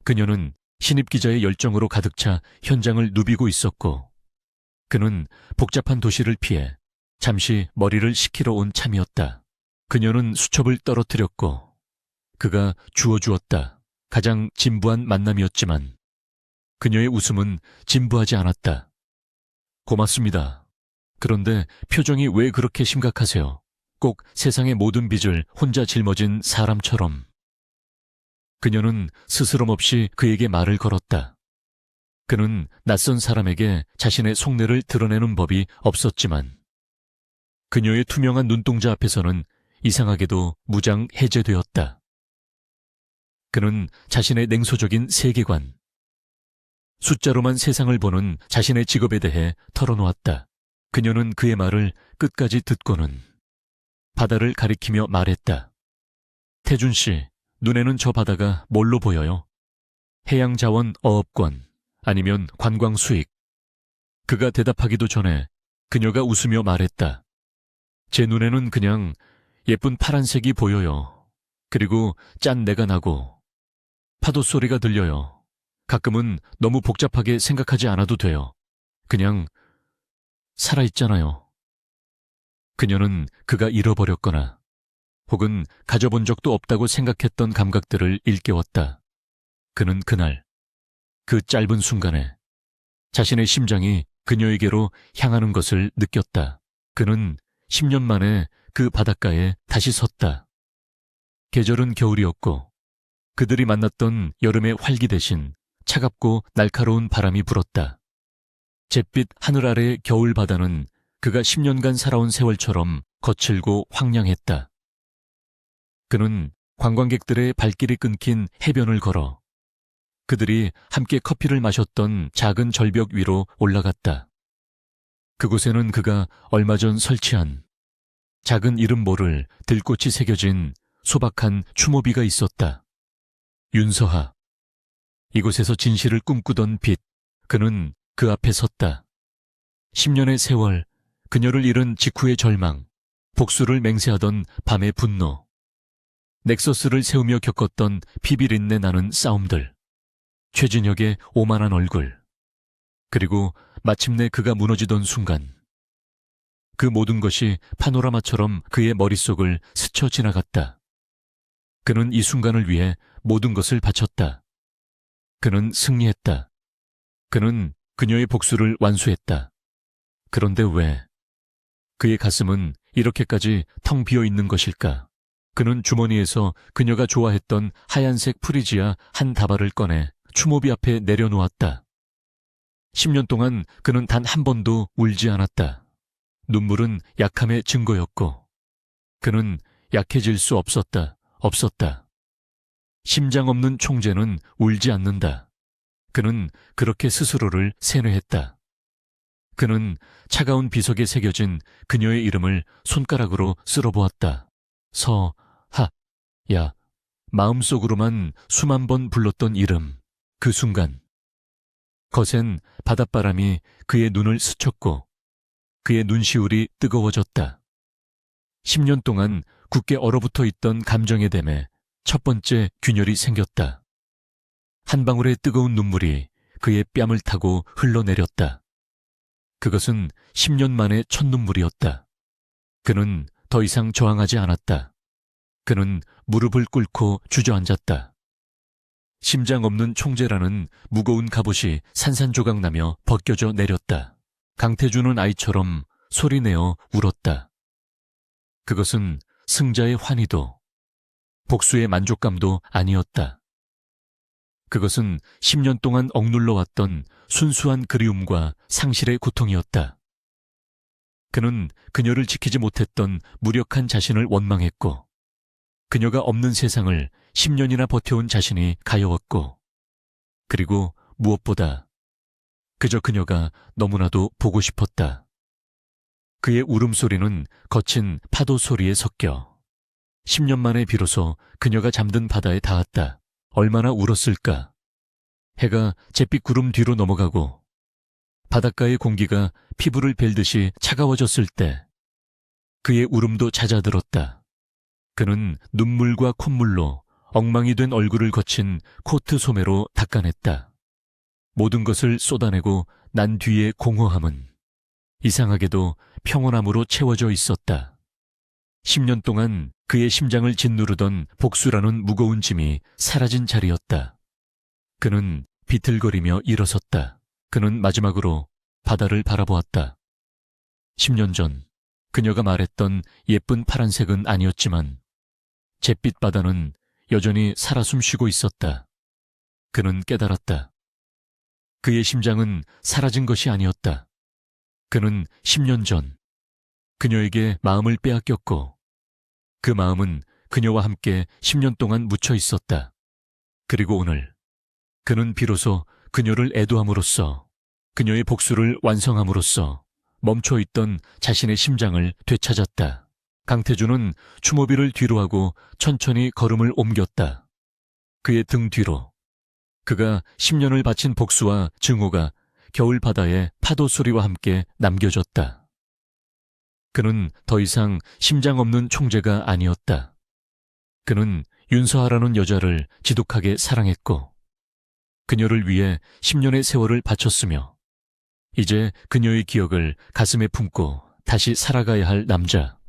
[SPEAKER 1] 그녀는 신입 기자의 열정으로 가득 차 현장을 누비고 있었고, 그는 복잡한 도시를 피해 잠시 머리를 식히러 온 참이었다. 그녀는 수첩을 떨어뜨렸고, 그가 주워주었다. 가장 진부한 만남이었지만, 그녀의 웃음은 진부하지 않았다. 고맙습니다. 그런데 표정이 왜 그렇게 심각하세요? 꼭 세상의 모든 빚을 혼자 짊어진 사람처럼. 그녀는 스스럼 없이 그에게 말을 걸었다. 그는 낯선 사람에게 자신의 속내를 드러내는 법이 없었지만, 그녀의 투명한 눈동자 앞에서는 이상하게도 무장 해제되었다. 그는 자신의 냉소적인 세계관, 숫자로만 세상을 보는 자신의 직업에 대해 털어놓았다. 그녀는 그의 말을 끝까지 듣고는 바다를 가리키며 말했다. 태준 씨, 눈에는 저 바다가 뭘로 보여요? 해양자원 어업권, 아니면 관광 수익? 그가 대답하기도 전에 그녀가 웃으며 말했다. 제 눈에는 그냥 예쁜 파란색이 보여요. 그리고 짠 내가 나고 파도 소리가 들려요. 가끔은 너무 복잡하게 생각하지 않아도 돼요. 그냥 살아있잖아요. 그녀는 그가 잃어버렸거나 혹은 가져본 적도 없다고 생각했던 감각들을 일깨웠다. 그는 그날, 그 짧은 순간에 자신의 심장이 그녀에게로 향하는 것을 느꼈다. 그는 10년 만에 그 바닷가에 다시 섰다. 계절은 겨울이었고 그들이 만났던 여름의 활기 대신 차갑고 날카로운 바람이 불었다. 잿빛 하늘 아래의 겨울 바다는 그가 10년간 살아온 세월처럼 거칠고 황량했다. 그는 관광객들의 발길이 끊긴 해변을 걸어 그들이 함께 커피를 마셨던 작은 절벽 위로 올라갔다. 그곳에는 그가 얼마 전 설치한 작은 이름 모를 들꽃이 새겨진 소박한 추모비가 있었다. 윤서하. 이곳에서 진실을 꿈꾸던 빛, 그는 그 앞에 섰다. 10년의 세월, 그녀를 잃은 직후의 절망, 복수를 맹세하던 밤의 분노, 넥서스를 세우며 겪었던 피비린내 나는 싸움들, 최진혁의 오만한 얼굴, 그리고 마침내 그가 무너지던 순간, 그 모든 것이 파노라마처럼 그의 머릿속을 스쳐 지나갔다. 그는 이 순간을 위해 모든 것을 바쳤다. 그는 승리했다. 그는 그녀의 복수를 완수했다. 그런데 왜 그의 가슴은 이렇게까지 텅 비어 있는 것일까? 그는 주머니에서 그녀가 좋아했던 하얀색 프리지아 한 다발을 꺼내 추모비 앞에 내려놓았다. 10년 동안 그는 단 한 번도 울지 않았다. 눈물은 약함의 증거였고 그는 약해질 수 없었다. 심장 없는 총재는 울지 않는다. 그는 그렇게 스스로를 세뇌했다. 그는 차가운 비석에 새겨진 그녀의 이름을 손가락으로 쓸어보았다. 야. 마음속으로만 수만 번 불렀던 이름. 그 순간 거센 바닷바람이 그의 눈을 스쳤고 그의 눈시울이 뜨거워졌다. 10년 동안 굳게 얼어붙어 있던 감정의 댐에 첫 번째 균열이 생겼다. 한 방울의 뜨거운 눈물이 그의 뺨을 타고 흘러내렸다. 그것은 10년 만의 첫 눈물이었다. 그는 더 이상 저항하지 않았다. 그는 무릎을 꿇고 주저앉았다. 심장 없는 총재라는 무거운 갑옷이 산산조각나며 벗겨져 내렸다. 강태준은 아이처럼 소리내어 울었다. 그것은 승자의 환희도 복수의 만족감도 아니었다. 그것은 10년 동안 억눌러 왔던 순수한 그리움과 상실의 고통이었다. 그는 그녀를 지키지 못했던 무력한 자신을 원망했고 그녀가 없는 세상을 10년이나 버텨온 자신이 가여웠고 그리고 무엇보다 그저 그녀가 너무나도 보고 싶었다. 그의 울음소리는 거친 파도 소리에 섞여 10년 만에 비로소 그녀가 잠든 바다에 닿았다. 얼마나 울었을까. 해가 잿빛 구름 뒤로 넘어가고 바닷가의 공기가 피부를 벨듯이 차가워졌을 때 그의 울음도 잦아들었다. 그는 눈물과 콧물로 엉망이 된 얼굴을 거친 코트 소매로 닦아냈다. 모든 것을 쏟아내고 난 뒤의 공허함은 이상하게도 평온함으로 채워져 있었다. 10년 동안 그의 심장을 짓누르던 복수라는 무거운 짐이 사라진 자리였다. 그는 비틀거리며 일어섰다. 그는 마지막으로 바다를 바라보았다. 10년 전 그녀가 말했던 예쁜 파란색은 아니었지만 잿빛 바다는 여전히 살아 숨쉬고 있었다. 그는 깨달았다. 그의 심장은 사라진 것이 아니었다. 그는 10년 전 그녀에게 마음을 빼앗겼고 그 마음은 그녀와 함께 10년 동안 묻혀 있었다. 그리고 오늘 그는 비로소 그녀를 애도함으로써 그녀의 복수를 완성함으로써 멈춰있던 자신의 심장을 되찾았다. 강태준은 추모비를 뒤로하고 천천히 걸음을 옮겼다. 그의 등 뒤로 그가 10년을 바친 복수와 증오가 겨울 바다의 파도 소리와 함께 남겨졌다. 그는 더 이상 심장 없는 총재가 아니었다. 그는 윤서하라는 여자를 지독하게 사랑했고 그녀를 위해 10년의 세월을 바쳤으며 이제 그녀의 기억을 가슴에 품고 다시 살아가야 할 남자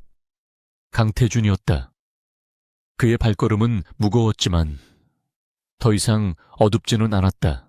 [SPEAKER 1] 강태준이었다. 그의 발걸음은 무거웠지만 더 이상 어둡지는 않았다.